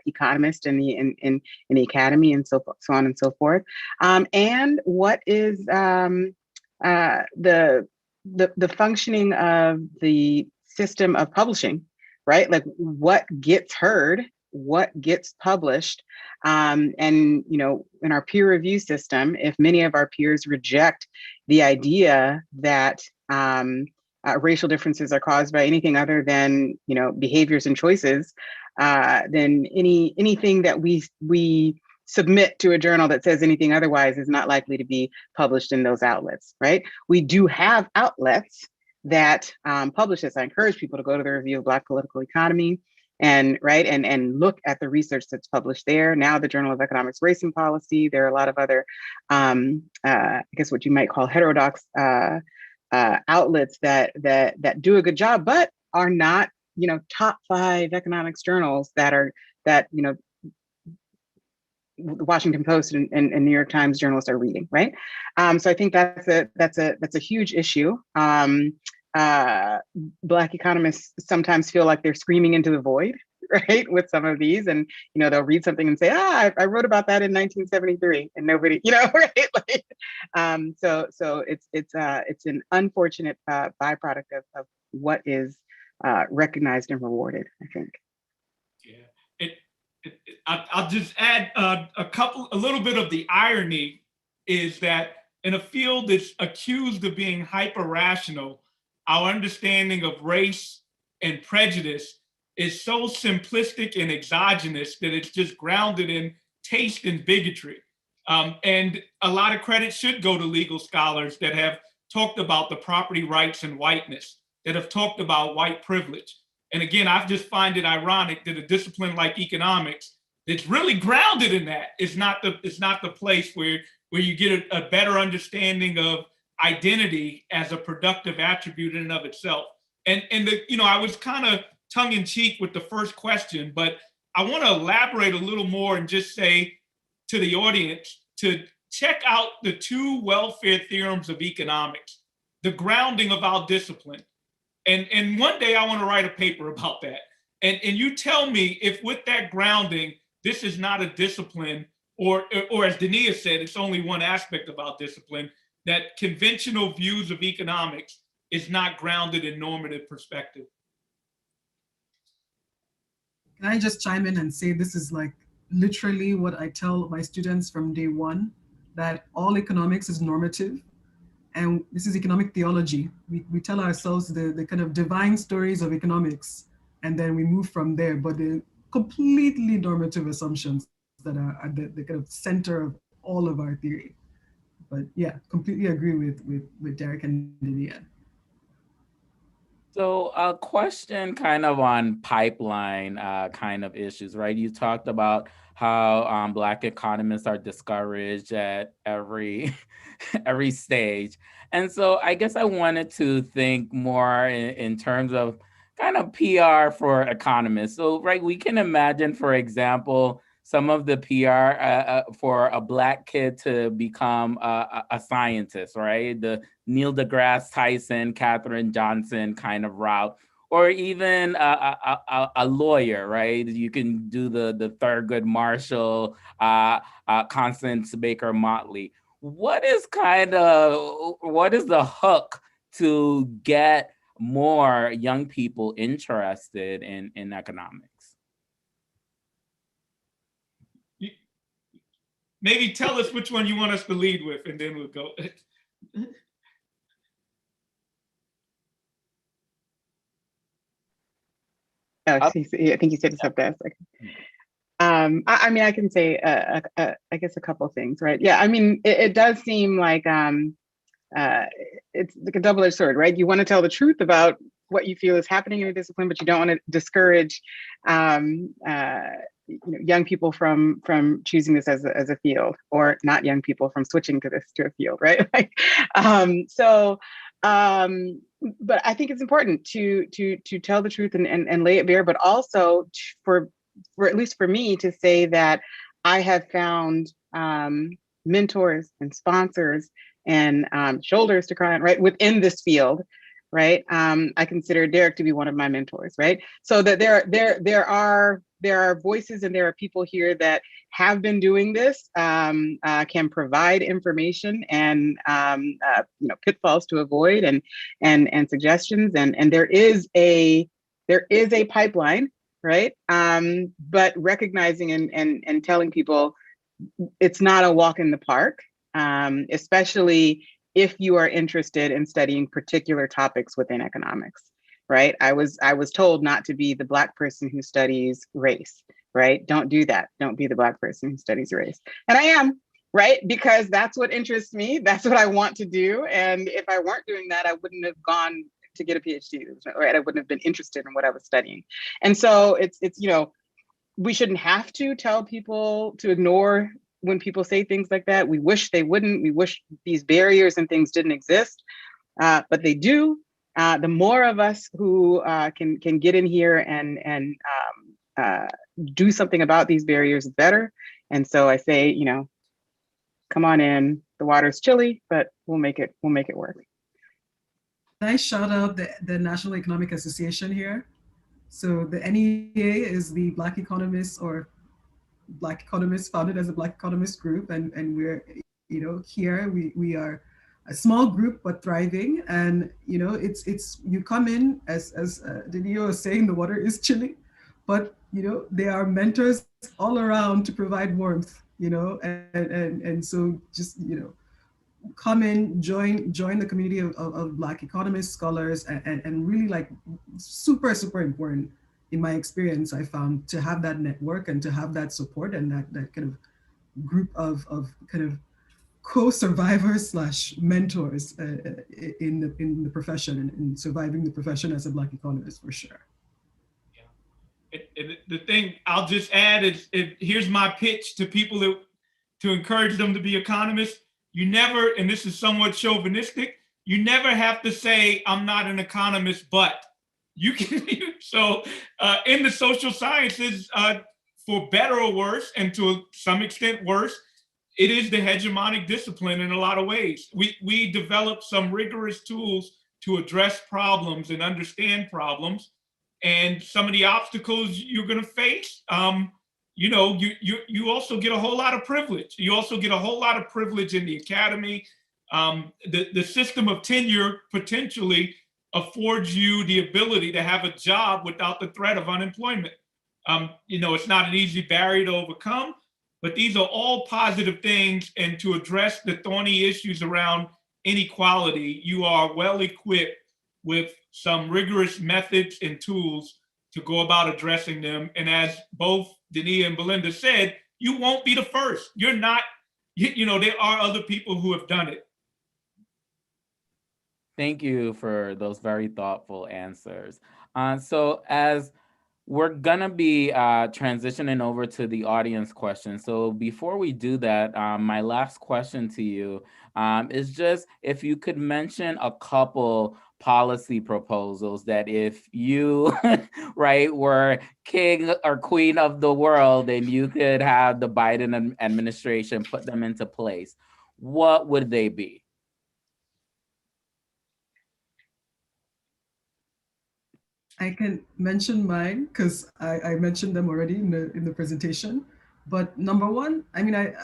economist in the academy, and so on and so forth, and what is the functioning of the system of publishing, right? Like what gets heard, what gets published, and in our peer review system, if many of our peers reject the idea that racial differences are caused by anything other than behaviors and choices, then anything that we submit to a journal that says anything otherwise is not likely to be published in those outlets, right? We do have outlets that publish this. I encourage people to go to the Review of Black Political Economy and look at the research that's published there. Now the Journal of Economics, Race and Policy. There are a lot of other, I guess what you might call heterodox outlets that do a good job, but are not top 5 economics journals that the Washington Post and New York Times journalists are reading, right? So I think that's a huge issue. Black economists sometimes feel like they're screaming into the void, right, with some of these, and they'll read something and say, I wrote about that in 1973, and nobody, right? Like, so it's an unfortunate byproduct of what is recognized and rewarded, I think. Yeah, I'll just add a little bit of the irony is that in a field that's accused of being hyper-rational, our understanding of race and prejudice is so simplistic and exogenous that it's just grounded in taste and bigotry. And a lot of credit should go to legal scholars that have talked about the property rights and whiteness, that have talked about white privilege. And again, I just find it ironic that a discipline like economics that's really grounded in that is not the place where you get a better understanding of identity as a productive attribute in and of itself. And I was kind of tongue in cheek with the first question, but I want to elaborate a little more and just say to the audience to check out the 2 welfare theorems of economics, the grounding of our discipline. And one day I want to write a paper about that. And you tell me if with that grounding, this is not a discipline, or as Dania said, it's only one aspect about discipline, that conventional views of economics is not grounded in normative perspective. Can I just chime in and say this is like literally what I tell my students from day one, that all economics is normative. And this is economic theology. We tell ourselves the kind of divine stories of economics, and then we move from there. But the completely normative assumptions that are at the kind of center of all of our theory. But yeah, completely agree with Derek and Dania. So a question kind of on pipeline kind of issues, right? You talked about how Black economists are discouraged at every every stage. And so I guess I wanted to think more in terms of kind of PR for economists. So, right, we can imagine, for example, some of the PR for a Black kid to become a scientist, right? The Neil deGrasse Tyson, Katherine Johnson kind of route, or even a lawyer, right? You can do the Thurgood Marshall, Constance Baker Motley. What is the hook to get more young people interested in economics? Maybe tell us which one you want us to lead with, and then we'll go. Oh, I think you said it's up there. I mean, I can say, I guess a couple things, right? Yeah, I mean, it does seem like it's like a double-edged sword, right? You want to tell the truth about what you feel is happening in a discipline, but you don't want to discourage young people from choosing this as a field, or not young people from switching to a field, right? Like, but I think it's important to tell the truth and lay it bare, but also for at least for me to say that I have found mentors and sponsors and shoulders to cry on, right, within this field, right? I consider Derek to be one of my mentors, right? So that there are voices and there are people here that have been doing this, can provide information and pitfalls to avoid and suggestions, and there is a pipeline, right? But recognizing and telling people it's not a walk in the park, especially if you are interested in studying particular topics within economics, right? I was told not to be the Black person who studies race, right? Don't do that. Don't be the Black person who studies race. And I am, right? Because that's what interests me. That's what I want to do. And if I weren't doing that, I wouldn't have gone to get a PhD, right? I wouldn't have been interested in what I was studying. And so it's we shouldn't have to tell people to ignore when people say things like that. We wish they wouldn't. We wish these barriers and things didn't exist, but they do. The more of us who can get in here and do something about these barriers, the better. And so I say, come on in. The water's chilly, but we'll make it work. I shout out the National Economic Association here. So the NEA is the Black Economists, or Black Economists, founded as a Black Economist group, and we're here we are a small group but thriving, and it's you come in as Denio was saying, the water is chilly, but there are mentors all around to provide warmth, and so just come in, join the community of Black economists, scholars, and really, like, super important in my experience. I found to have that network and to have that support and that kind of group of kind of co-survivors / mentors in the profession and in surviving the profession as a Black economist, for sure. The thing I'll just add is, here's my pitch to people to encourage them to be economists. You never, and this is somewhat chauvinistic, you never have to say, I'm not an economist, but you can. So in the social sciences, for better or worse, and to some extent worse, it is the hegemonic discipline in a lot of ways. We develop some rigorous tools to address problems and understand problems. And some of the obstacles you're going to face, you know, you also get a whole lot of privilege. You also get a whole lot of privilege in the academy. The system of tenure potentially affords you the ability to have a job without the threat of unemployment. You know, it's not an easy barrier to overcome, but these are all positive things. And to address the thorny issues around inequality, you are well equipped with some rigorous methods and tools to go about addressing them. And as both Dania and Belinda said, you won't be the first. You're not, you know, there are other people who have done it. Thank you for those very thoughtful answers. So as we're gonna be transitioning over to the audience question. So before we do that, my last question to you is just if you could mention a couple policy proposals that if you, right, were king or queen of the world and you could have the Biden administration put them into place, what would they be? I can mention mine because I mentioned them already in the presentation. But number one, I mean,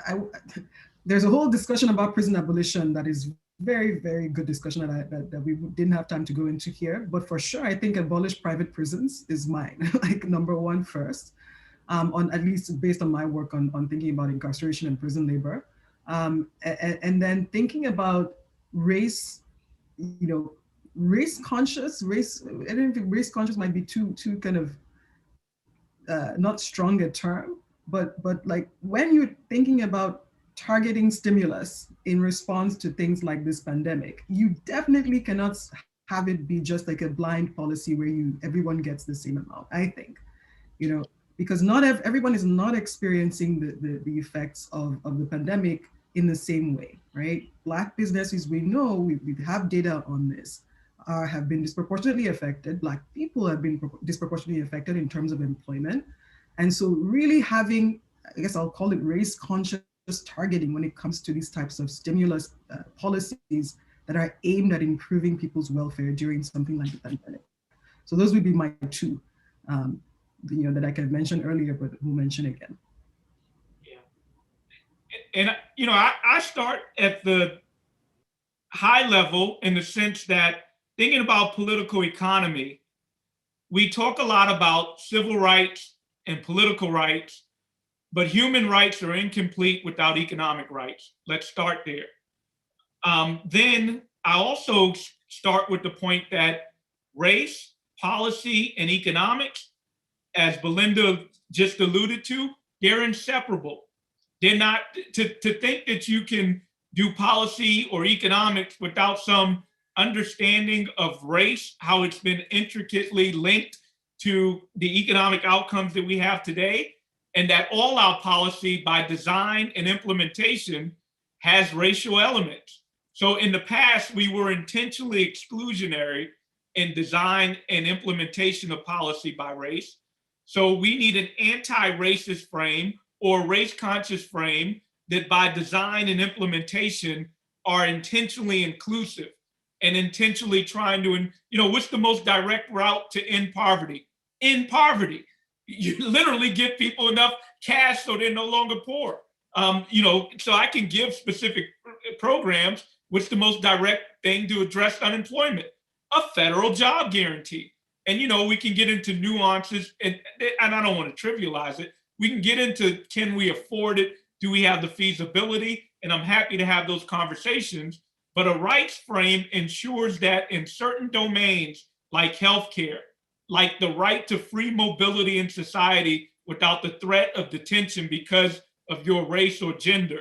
there's a whole discussion about prison abolition that is very, very good discussion that we didn't have time to go into here. But for sure, I think abolish private prisons is mine, like number one first, on at least based on my work on thinking about incarceration and prison labor. And then thinking about race, you know, race conscious, I don't think race conscious might be too kind of not strong a term, but like when you're thinking about targeting stimulus in response to things like this pandemic, you definitely cannot have it be just like a blind policy where everyone gets the same amount, I think, you know, because not everyone is not experiencing the effects of the pandemic in the same way, right? Black businesses, we know, we have data on this, have been disproportionately affected. Black people have been disproportionately affected in terms of employment. And so really having, I guess I'll call it race conscious targeting when it comes to these types of stimulus policies that are aimed at improving people's welfare during something like the pandemic. So those would be my two, you know, that I could mention earlier, but we'll mention again. Yeah. And you know, I start at the high level in the sense that thinking about political economy, we talk a lot about civil rights and political rights, but human rights are incomplete without economic rights. Let's start there. Then I also start with the point that race, policy, and economics, as Belinda just alluded to, they're inseparable. They're not, to think that you can do policy or economics without some understanding of race, how it's been intricately linked to the economic outcomes that we have today, and that all our policy by design and implementation has racial elements. So in the past, we were intentionally exclusionary in design and implementation of policy by race. So we need an anti-racist frame or race-conscious frame that by design and implementation are intentionally inclusive and intentionally trying to, you know, what's the most direct route to end poverty? End poverty. You literally give people enough cash so they're no longer poor. You know, so I can give specific programs. What's the most direct thing to address unemployment? A federal job guarantee. And, you know, we can get into nuances, and I don't want to trivialize it. We can get into, can we afford it? Do we have the feasibility? And I'm happy to have those conversations. But a rights frame ensures that in certain domains, like healthcare, like the right to free mobility in society without the threat of detention because of your race or gender,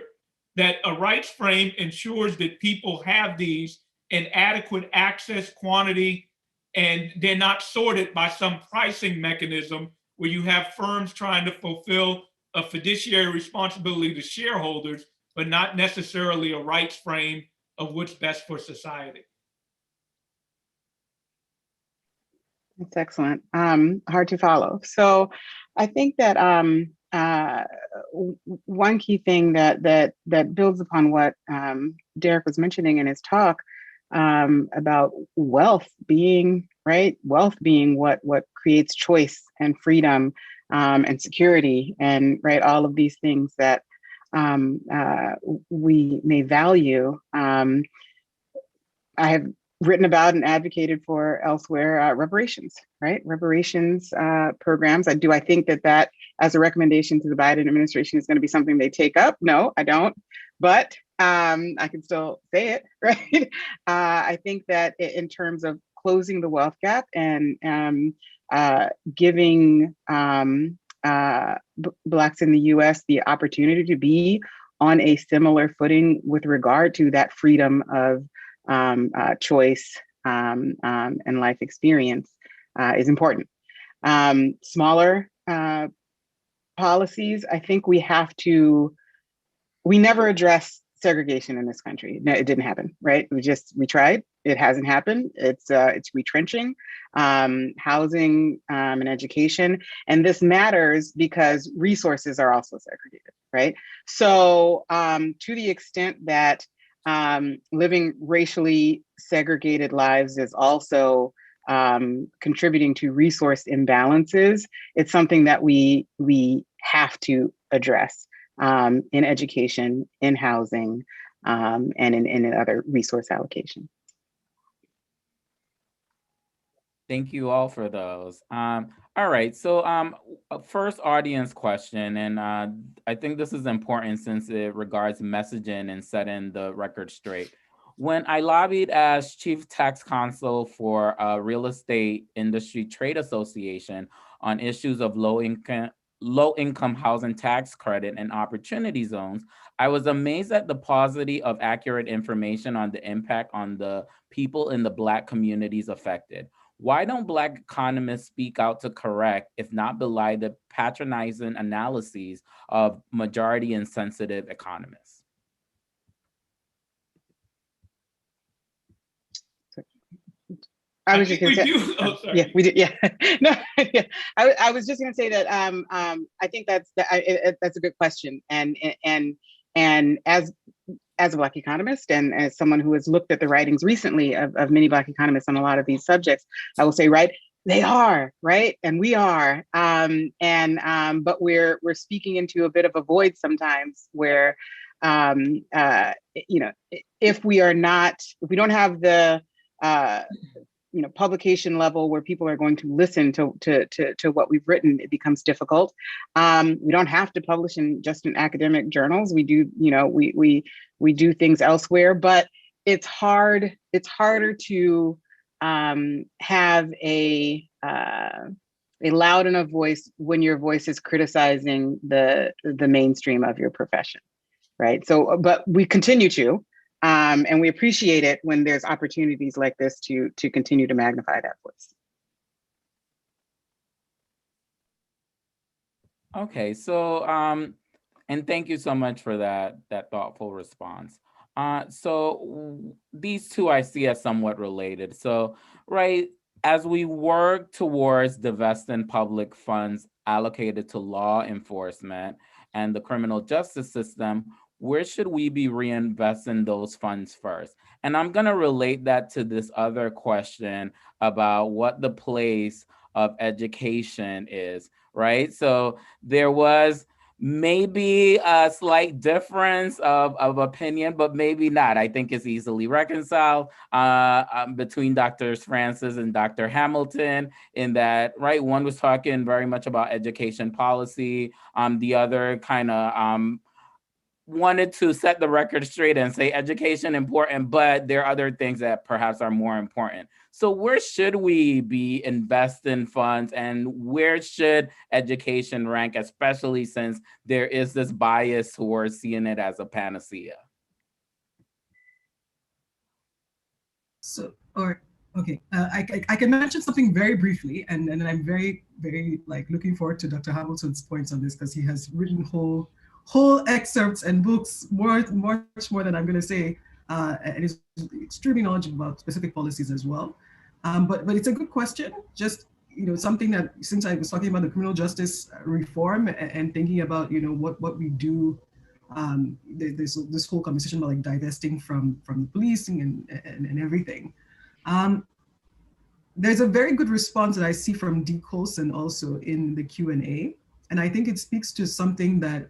that a rights frame ensures that people have these in adequate access, quantity, and they're not sorted by some pricing mechanism where you have firms trying to fulfill a fiduciary responsibility to shareholders, but not necessarily a rights frame of what's best for society. That's excellent. Hard to follow. So I think that one key thing that builds upon what Derek was mentioning in his talk about wealth being, right? Wealth being what creates choice and freedom and security, and right, all of these things that we may value. I have written about and advocated for elsewhere reparations, right? Reparations programs. I think that as a recommendation to the Biden administration is going to be something they take up. No, I don't, but I can still say it, right? I think that in terms of closing the wealth gap and giving Blacks in the US the opportunity to be on a similar footing with regard to that freedom of choice and life experience is important. Smaller policies, I think we never address segregation in this country. No, it didn't happen, right? We tried, it hasn't happened. It's retrenching, housing and education. And this matters because resources are also segregated, right? So to the extent that living racially segregated lives is also contributing to resource imbalances, it's something that we have to address in education, in housing, and in other resource allocation. Thank you all for those. All right, so first audience question, and I think this is important since it regards messaging and setting the record straight. When I lobbied as chief tax counsel for a real estate industry trade association on issues of low income housing tax credit and opportunity zones, I was amazed at the paucity of accurate information on the impact on the people in the Black communities affected. Why don't Black economists speak out to correct, if not belie, the patronizing analyses of majority insensitive economists? I was just going to say, yeah, we did, yeah. No, yeah. I was just going to say that I think that's a good question, and as a Black economist and as someone who has looked at the writings recently of many Black economists on a lot of these subjects, I will say, right, they are, right, and we are, but we're speaking into a bit of a void sometimes where, if we don't have the publication level where people are going to listen to what we've written, it becomes difficult. We don't have to publish in academic journals. We do, we do things elsewhere, but it's hard. It's harder to have a loud enough voice when your voice is criticizing the mainstream of your profession, right? So, but we continue to. And we appreciate it when there's opportunities like this to continue to magnify that voice. Okay, so and thank you so much for that thoughtful response. So these two I see as somewhat related. So, right, as we work towards divesting public funds allocated to law enforcement and the criminal justice system, where should we be reinvesting those funds first? And I'm going to relate that to this other question about what the place of education is, right? So there was maybe a slight difference of opinion, but maybe not. I think it's easily reconciled between Drs. Francis and Dr. Hamilton in that, right, one was talking very much about education policy. The other kind of wanted to set the record straight and say education important, but there are other things that perhaps are more important. So where should we be investing funds, and where should education rank, especially since there is this bias towards seeing it as a panacea? So, okay, I can mention something very briefly, and I'm very, very looking forward to Dr. Hamilton's points on this, because he has written whole excerpts and books, much more than I'm going to say, and is extremely knowledgeable about specific policies as well. But it's a good question. Just something that, since I was talking about the criminal justice reform and thinking about what we do There's this whole conversation about like divesting from the policing and everything. There's a very good response that I see from D. Colson also in the Q&A. And I think it speaks to something that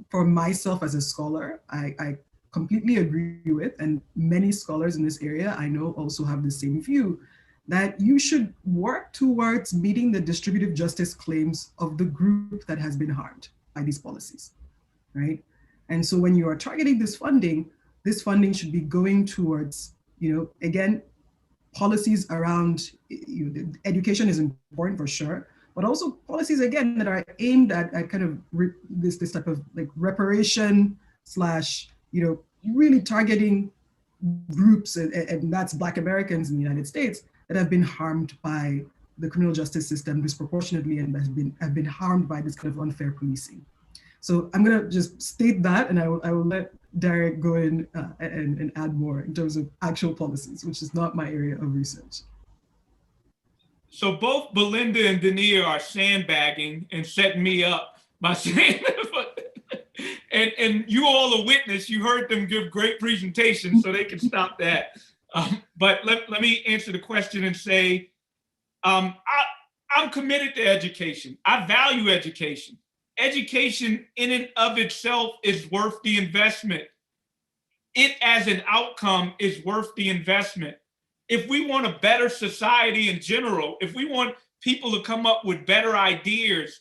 for myself as a scholar, I completely agree with, and many scholars in this area I know also have the same view, that you should work towards meeting the distributive justice claims of the group that has been harmed by these policies, right? And so when you are targeting this funding should be going towards, again, policies around education is important for sure, but also policies again that are aimed at kind of this type of like reparation slash, really targeting groups, and that's Black Americans in the United States that have been harmed by the criminal justice system disproportionately and have been harmed by this kind of unfair policing. So I'm gonna just state that, and I will let Derek go in and add more in terms of actual policies, which is not my area of research. So both Belinda and Dania are sandbagging and setting me up by saying, and you all are witness, you heard them give great presentations, so they can stop that. But let me answer the question and say, I'm committed to education. I value education. Education in and of itself is worth the investment. It as an outcome is worth the investment. If we want a better society in general, if we want people to come up with better ideas,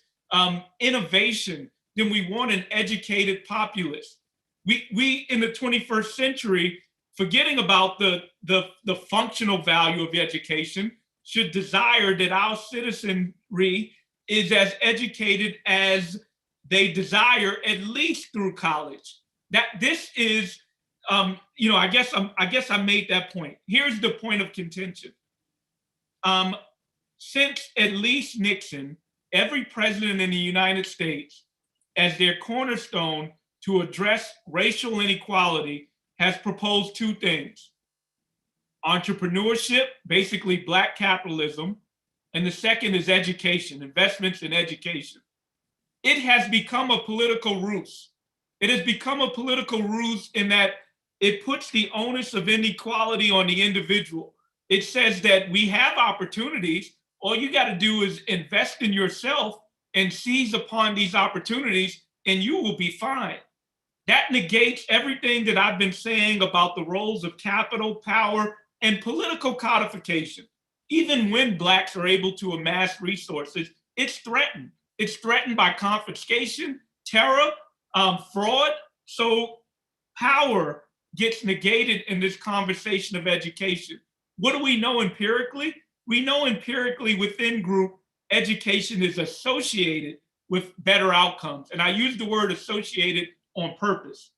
innovation, then we want an educated populace. We in the 21st century, forgetting about the functional value of education, should desire that our citizenry is as educated as they desire, at least through college. That this is, I guess I made that point. Here's the point of contention. Since at least Nixon, every president in the United States, as their cornerstone to address racial inequality, has proposed two things: entrepreneurship, basically Black capitalism, and the second is education, investments in education. It has become a political ruse. It has become a political ruse in that it puts the onus of inequality on the individual. It says that we have opportunities. All you got to do is invest in yourself and seize upon these opportunities, and you will be fine. That negates everything that I've been saying about the roles of capital, power, and political codification. Even when Blacks are able to amass resources, it's threatened. It's threatened by confiscation, terror, fraud. So power gets negated in this conversation of education. What do we know empirically? We know empirically within group, education is associated with better outcomes. And I use the word associated on purpose.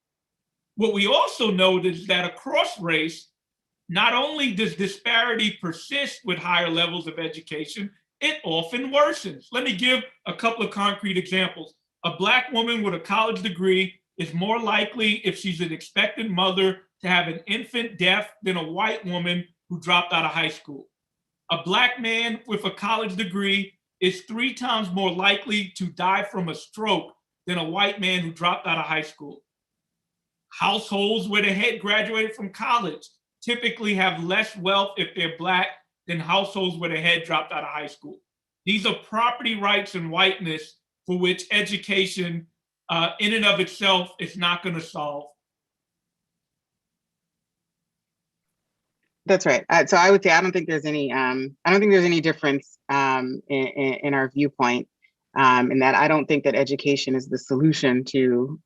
What we also know is that across race, not only does disparity persist with higher levels of education, it often worsens. Let me give a couple of concrete examples. A Black woman with a college degree is more likely, if she's an expectant mother, to have an infant death than a white woman who dropped out of high school. A Black man with a college degree is 3 times more likely to die from a stroke than a white man who dropped out of high school. Households where the head graduated from college typically have less wealth if they're Black than households where the head dropped out of high school. These are property rights and whiteness for which education in and of itself is not going to solve. That's right. So I would say I don't think there's any difference in our viewpoint, in that I don't think that education is the solution to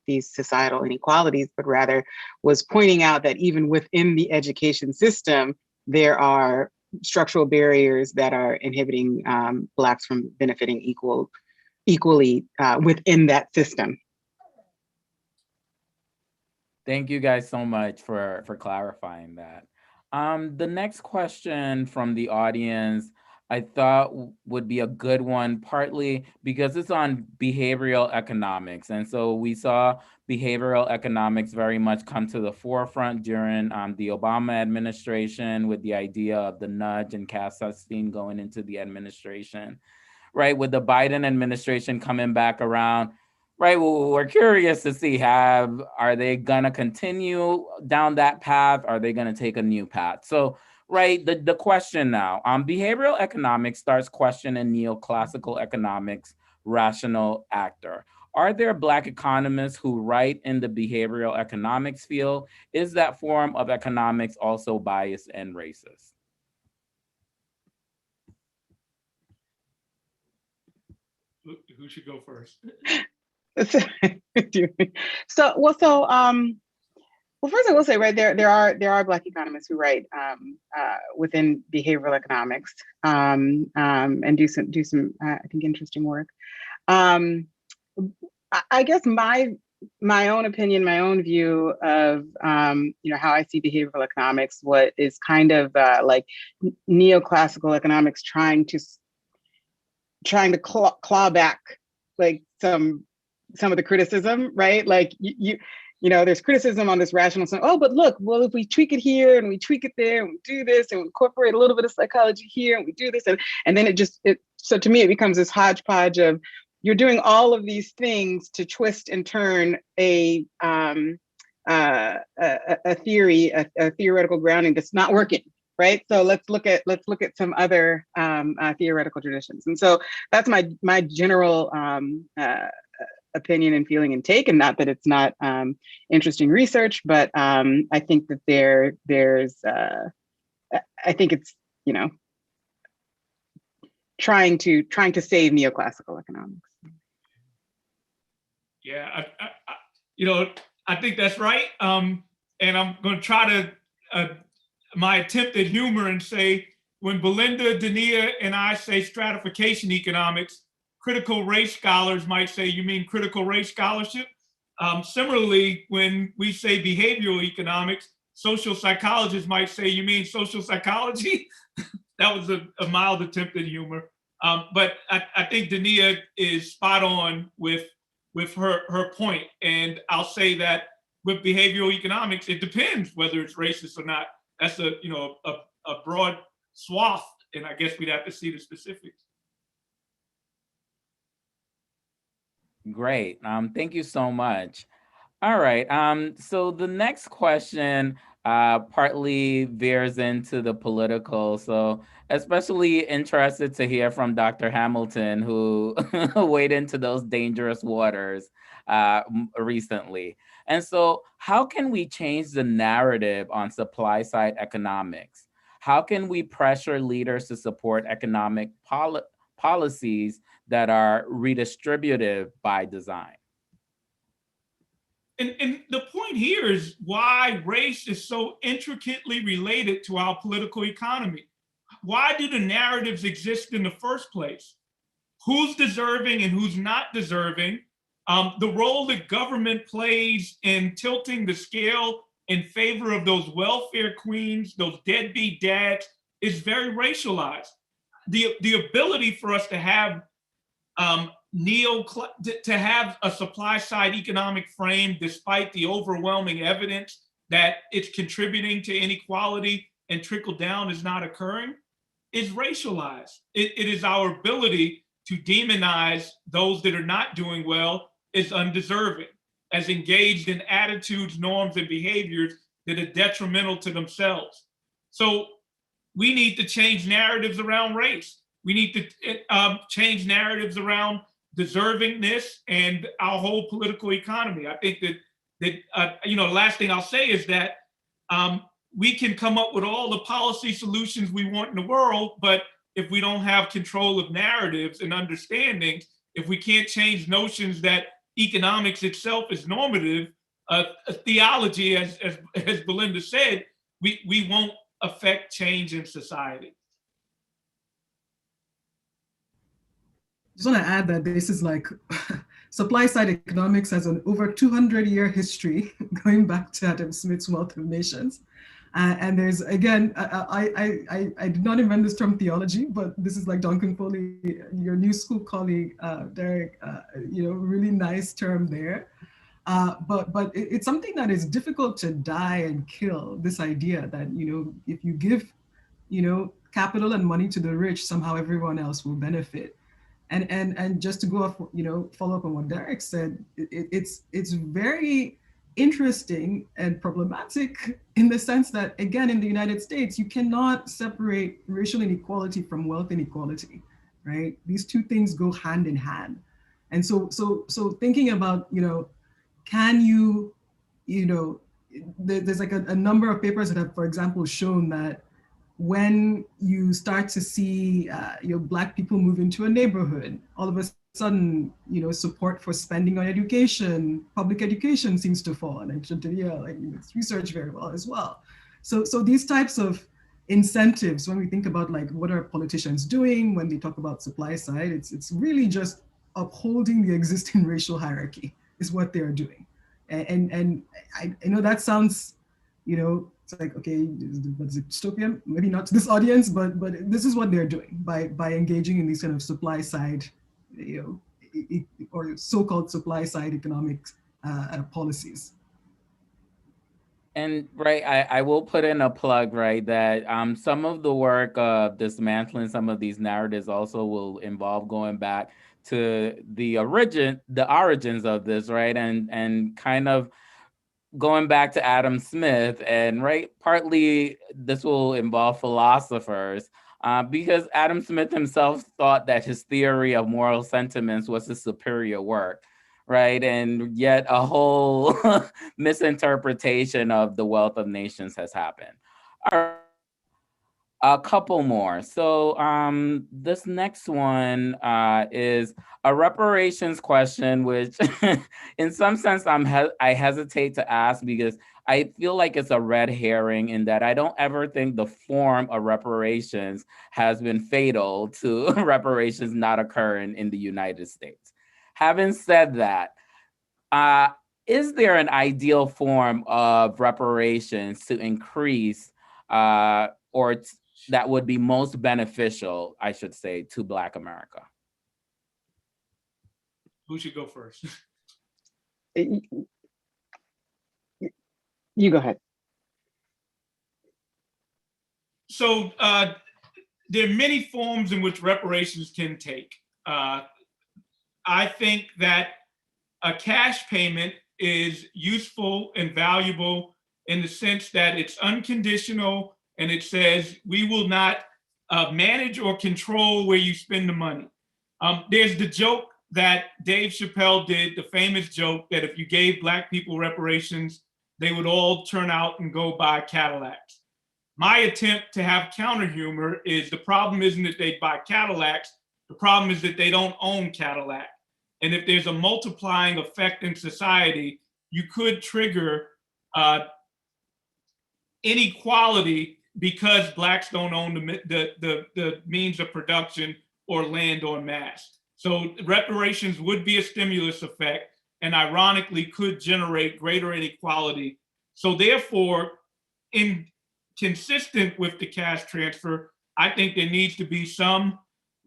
these societal inequalities, but rather was pointing out that even within the education system, there are structural barriers that are inhibiting Blacks from benefiting equally within that system. Thank you guys so much for clarifying that. The next question from the audience I thought would be a good one, partly because it's on behavioral economics. And so we saw behavioral economics very much come to the forefront during the Obama administration with the idea of the nudge and Cass Sunstein going into the administration, right? With the Biden administration coming back around, Right. Well, we're curious to see are they gonna continue down that path? Are they gonna take a new path? So, right, the question now, behavioral economics starts questioning neoclassical economics rational actor. Are there Black economists who write in the behavioral economics field? Is that form of economics also biased and racist? Who should go first? Well, first I will say, right, there are Black economists who write within behavioral economics and do some I think interesting work. Um, I guess my own opinion, my own view of how I see behavioral economics, what is kind of like neoclassical economics trying to claw back like some of the criticism, right? Like there's criticism on this rational saying, oh, but look, well, if we tweak it here and we tweak it there and we do this and we incorporate a little bit of psychology here and we do this and then so to me it becomes this hodgepodge of you're doing all of these things to twist and turn a theory, a theoretical grounding that's not working. Right. So let's look at some other theoretical traditions. And so that's my general opinion and feeling and take, and not that it's not interesting research, but I think that there's I think it's trying to save neoclassical economics. Yeah, I think that's right. And I'm going to try to my attempt at humor and say, when Belinda, Dania, and I say stratification economics, critical race scholars might say, you mean critical race scholarship? Similarly, when we say behavioral economics, social psychologists might say, you mean social psychology? That was a mild attempt at humor. But I think Dania is spot on with her point. And I'll say that with behavioral economics, it depends whether it's racist or not. That's a broad swath, and I guess we'd have to see the specifics. Great. Thank you so much. All right. So the next question partly veers into the political. So especially interested to hear from Dr. Hamilton, who waded into those dangerous waters recently. And so, how can we change the narrative on supply side economics? How can we pressure leaders to support economic policies that are redistributive by design? And the point here is why race is so intricately related to our political economy. Why do the narratives exist in the first place? Who's deserving and who's not deserving? The role that government plays in tilting the scale in favor of those welfare queens, those deadbeat dads, is very racialized. The ability for us to have to have a supply side economic frame, despite the overwhelming evidence that it's contributing to inequality and trickle down is not occurring, is racialized. It is our ability to demonize those that are not doing well as undeserving, as engaged in attitudes, norms, and behaviors that are detrimental to themselves. So we need to change narratives around race. We need to change narratives around deservingness and our whole political economy. I think that the last thing I'll say is that we can come up with all the policy solutions we want in the world, but if we don't have control of narratives and understandings, if we can't change notions that economics itself is normative, a theology, as Belinda said, we won't affect change in society. Just want to add that this is like supply side economics has an over 200-year history going back to Adam Smith's Wealth of Nations. And there's, again, I did not invent this term theology, but this is like Duncan Foley, your new school colleague, Derek, really nice term there. But it's something that is difficult to die and kill, this idea that, if you give, capital and money to the rich, somehow everyone else will benefit. And just to go off, follow up on what Derek said, it's very interesting and problematic in the sense that, again, in the United States, you cannot separate racial inequality from wealth inequality, right? These two things go hand in hand. And so thinking about, can you, there's like a number of papers that have, for example, shown that when you start to see Black people move into a neighborhood, all of a sudden, support for spending on education, public education seems to fall. And Chantalia, it's research very well as well. So these types of incentives, when we think about what are politicians doing when they talk about supply side, it's really just upholding the existing racial hierarchy is what they are doing. And I know that sounds, it's like, okay, that's dystopian, maybe not to this audience, but this is what they're doing by engaging in these kind of supply side, or so-called supply side economics policies. And right, I will put in a plug, right, that some of the work of dismantling some of these narratives also will involve going back to the origins of this, right, and kind of going back to Adam Smith, and right, partly this will involve philosophers, because Adam Smith himself thought that his theory of moral sentiments was his superior work, right? And yet a whole misinterpretation of the wealth of nations has happened. All right. A couple more. So this next one is a reparations question, which in some sense I hesitate to ask because I feel like it's a red herring in that I don't ever think the form of reparations has been fatal to reparations not occurring in the United States. Having said that, is there an ideal form of reparations to increase or that would be most beneficial, I should say, to Black America? Who should go first? You go ahead. So there are many forms in which reparations can take. I think that a cash payment is useful and valuable in the sense that it's unconditional and it says we will not manage or control where you spend the money. There's the joke that Dave Chappelle did, the famous joke that if you gave Black people reparations, they would all turn out and go buy Cadillacs. My attempt to have counter humor is the problem isn't that they buy Cadillacs, the problem is that they don't own Cadillac. And if there's a multiplying effect in society, you could trigger inequality because Blacks don't own the means of production or land en masse. So reparations would be a stimulus effect and ironically could generate greater inequality. So therefore, consistent with the cash transfer, I think there needs to be some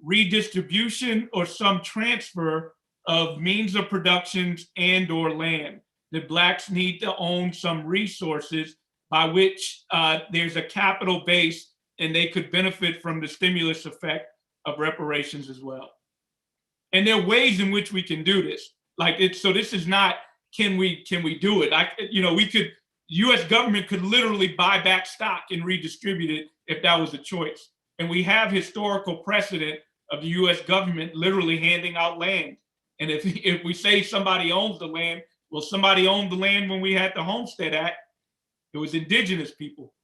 redistribution or some transfer of means of productions and or land. That Blacks need to own some resources by which there's a capital base and they could benefit from the stimulus effect of reparations as well. And there are ways in which we can do this. So this is not, can we do it? U.S. government could literally buy back stock and redistribute it if that was a choice. And we have historical precedent of the U.S. government literally handing out land. And if we say somebody owns the land, well, somebody owned the land when we had the Homestead Act. It was indigenous people.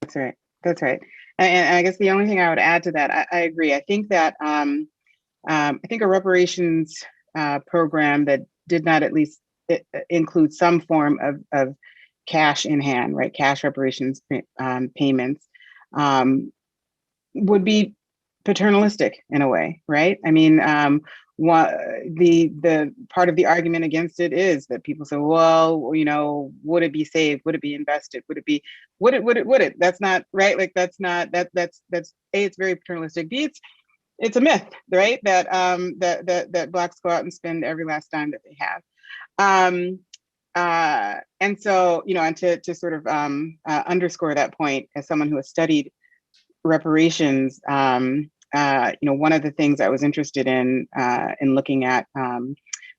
That's right. That's right. And I guess the only thing I would add to that, I agree. I think that I think a reparations program that did not at least include some form of cash in hand, right? Cash reparations payments would be paternalistic in a way, right? I mean, the part of the argument against it is that people say, well, would it be saved? Would it be invested? Would it? That's not right. Like that's A, it's very paternalistic. B, it's a myth, right? That that Blacks go out and spend every last dime that they have. And so, and to sort of underscore that point, as someone who has studied reparations one of the things I was interested in looking at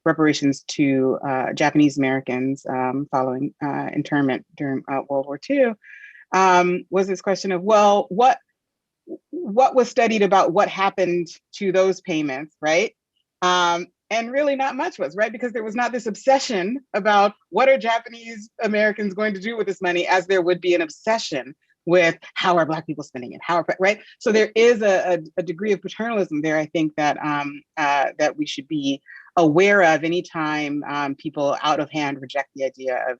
reparations to Japanese Americans following internment during World War II was this question of, well, what was studied about what happened to those payments, right? And really not much was, right? Because there was not this obsession about what are Japanese Americans going to do with this money, as there would be an obsession with how are Black people spending it, right? So there is a degree of paternalism there, I think, that that we should be aware of anytime people out of hand reject the idea of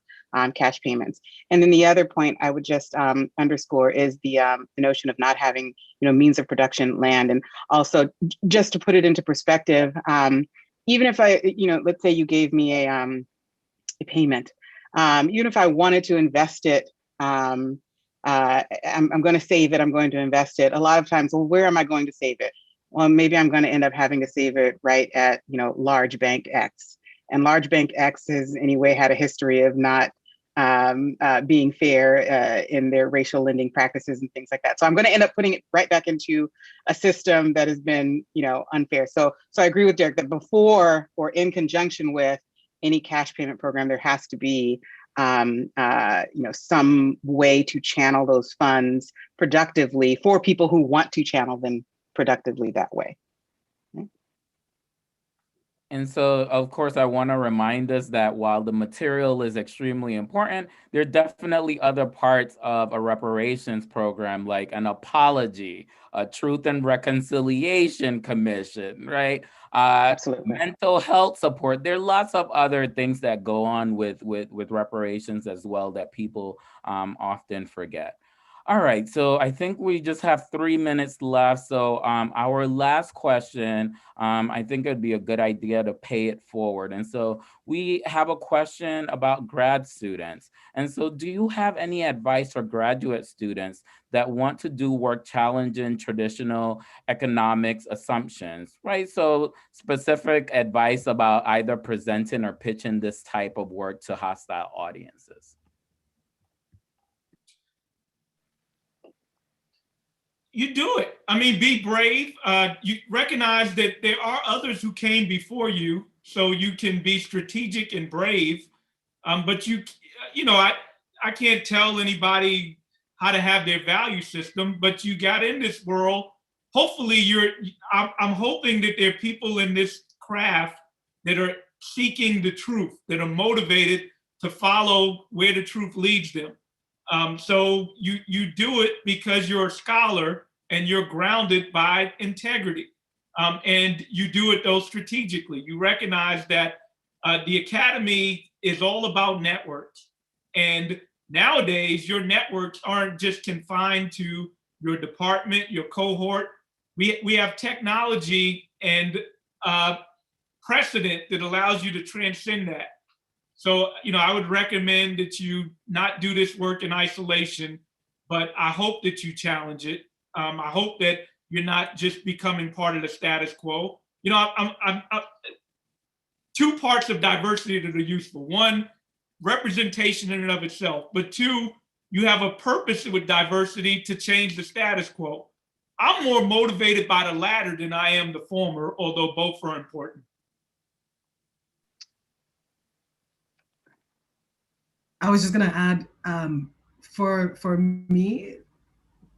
cash payments. And then the other point I would just underscore is the notion of not having, means of production, land, and also just to put it into perspective, even if I, let's say you gave me a payment, even if I wanted to invest it, I'm going to save it, I'm going to invest it. A lot of times, well, where am I going to save it? Well, maybe I'm going to end up having to save it right at, large bank X. And large bank X has anyway had a history of not being fair in their racial lending practices and things like that. So I'm going to end up putting it right back into a system that has been, unfair. So I agree with Derek that before or in conjunction with any cash payment program, there has to be some way to channel those funds productively for people who want to channel them productively that way. And so, of course, I want to remind us that while the material is extremely important, there are definitely other parts of a reparations program, like an apology, a truth and reconciliation commission, right? Absolutely. Mental health support. There are lots of other things that go on with reparations as well that people often forget. All right, so I think we just have 3 minutes left. So our last question, I think it'd be a good idea to pay it forward. And so we have a question about grad students. And so do you have any advice for graduate students that want to do work challenging traditional economics assumptions, right? So specific advice about either presenting or pitching this type of work to hostile audiences. You do it. I mean, be brave. You recognize that there are others who came before you, so you can be strategic and brave. But I can't tell anybody how to have their value system. But you got in this world. Hopefully, I'm hoping that there are people in this craft that are seeking the truth, that are motivated to follow where the truth leads them. So you do it because you're a scholar and you're grounded by integrity. And you do it though strategically. You recognize that the academy is all about networks. And nowadays, your networks aren't just confined to your department, your cohort. We have technology and precedent that allows you to transcend that. So, I would recommend that you not do this work in isolation, but I hope that you challenge it. I hope that you're not just becoming part of the status quo. I'm two parts of diversity that are useful. One, representation in and of itself, but two, you have a purpose with diversity to change the status quo. I'm more motivated by the latter than I am the former, although both are important. I was just going to add, for me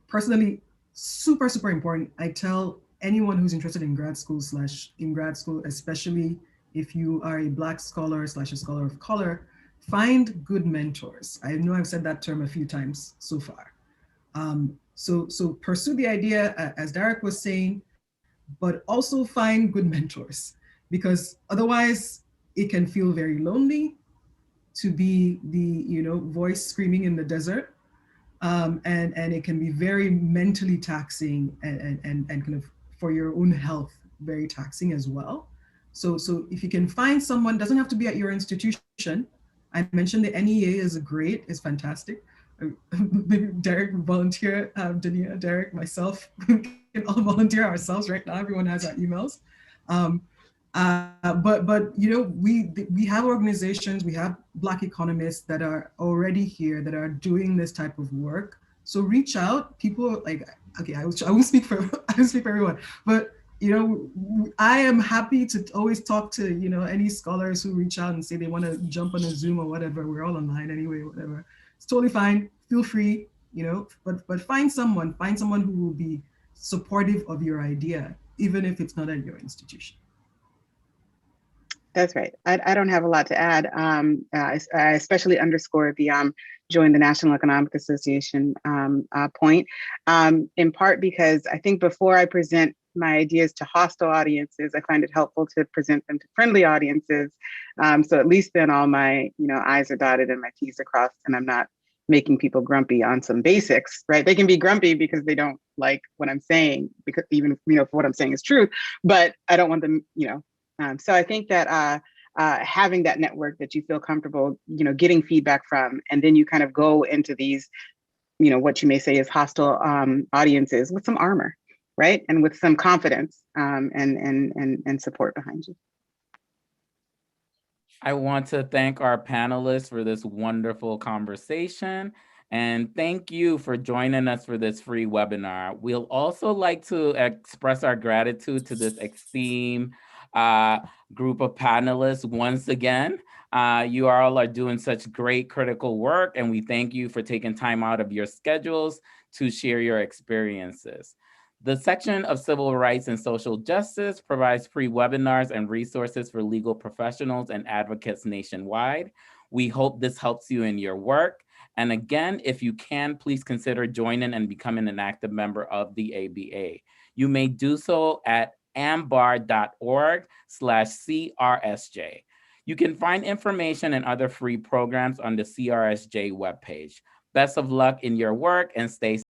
personally, super important. I tell anyone who's interested in grad school especially if you are a Black scholar / a scholar of color, find good mentors. I know I've said that term a few times so far. So pursue the idea, as Derek was saying, but also find good mentors, because otherwise it can feel very lonely to be the voice screaming in the desert, and it can be very mentally taxing and kind of for your own health very taxing as well. So if you can find someone, doesn't have to be at your institution. I mentioned the NEA is fantastic. Maybe Derek volunteer, Dania, Derek, myself, we can all volunteer ourselves right now. Everyone has our emails. But we have organizations, we have Black economists that are already here that are doing this type of work. So reach out. People like, okay, I won't speak for I won't speak for everyone, but I am happy to always talk to any scholars who reach out and say they want to jump on a Zoom or whatever. We're all online anyway, whatever. It's totally fine. Feel free, but find someone who will be supportive of your idea, even if it's not at your institution. That's right. I don't have a lot to add. I especially underscore the join the National Economic Association point, in part because I think before I present my ideas to hostile audiences, I find it helpful to present them to friendly audiences. So at least then all my I's are dotted and my T's are crossed, and I'm not making people grumpy on some basics, right? They can be grumpy because they don't like what I'm saying, because even if what I'm saying is truth, but I don't want them, so I think that having that network that you feel comfortable, getting feedback from, and then you kind of go into these, what you may say is hostile audiences with some armor, right, and with some confidence and support behind you. I want to thank our panelists for this wonderful conversation. And thank you for joining us for this free webinar. We'll also like to express our gratitude to this esteemed group of panelists once again. You all are doing such great critical work, and we thank you for taking time out of your schedules to share your experiences. The section of Civil Rights and Social Justice provides free webinars and resources for legal professionals and advocates nationwide. We hope this helps you in your work. And again, if you can, please consider joining and becoming an active member of the ABA. You may do so at ambar.org/CRSJ. You can find information and other free programs on the CRSJ webpage. Best of luck in your work and stay safe.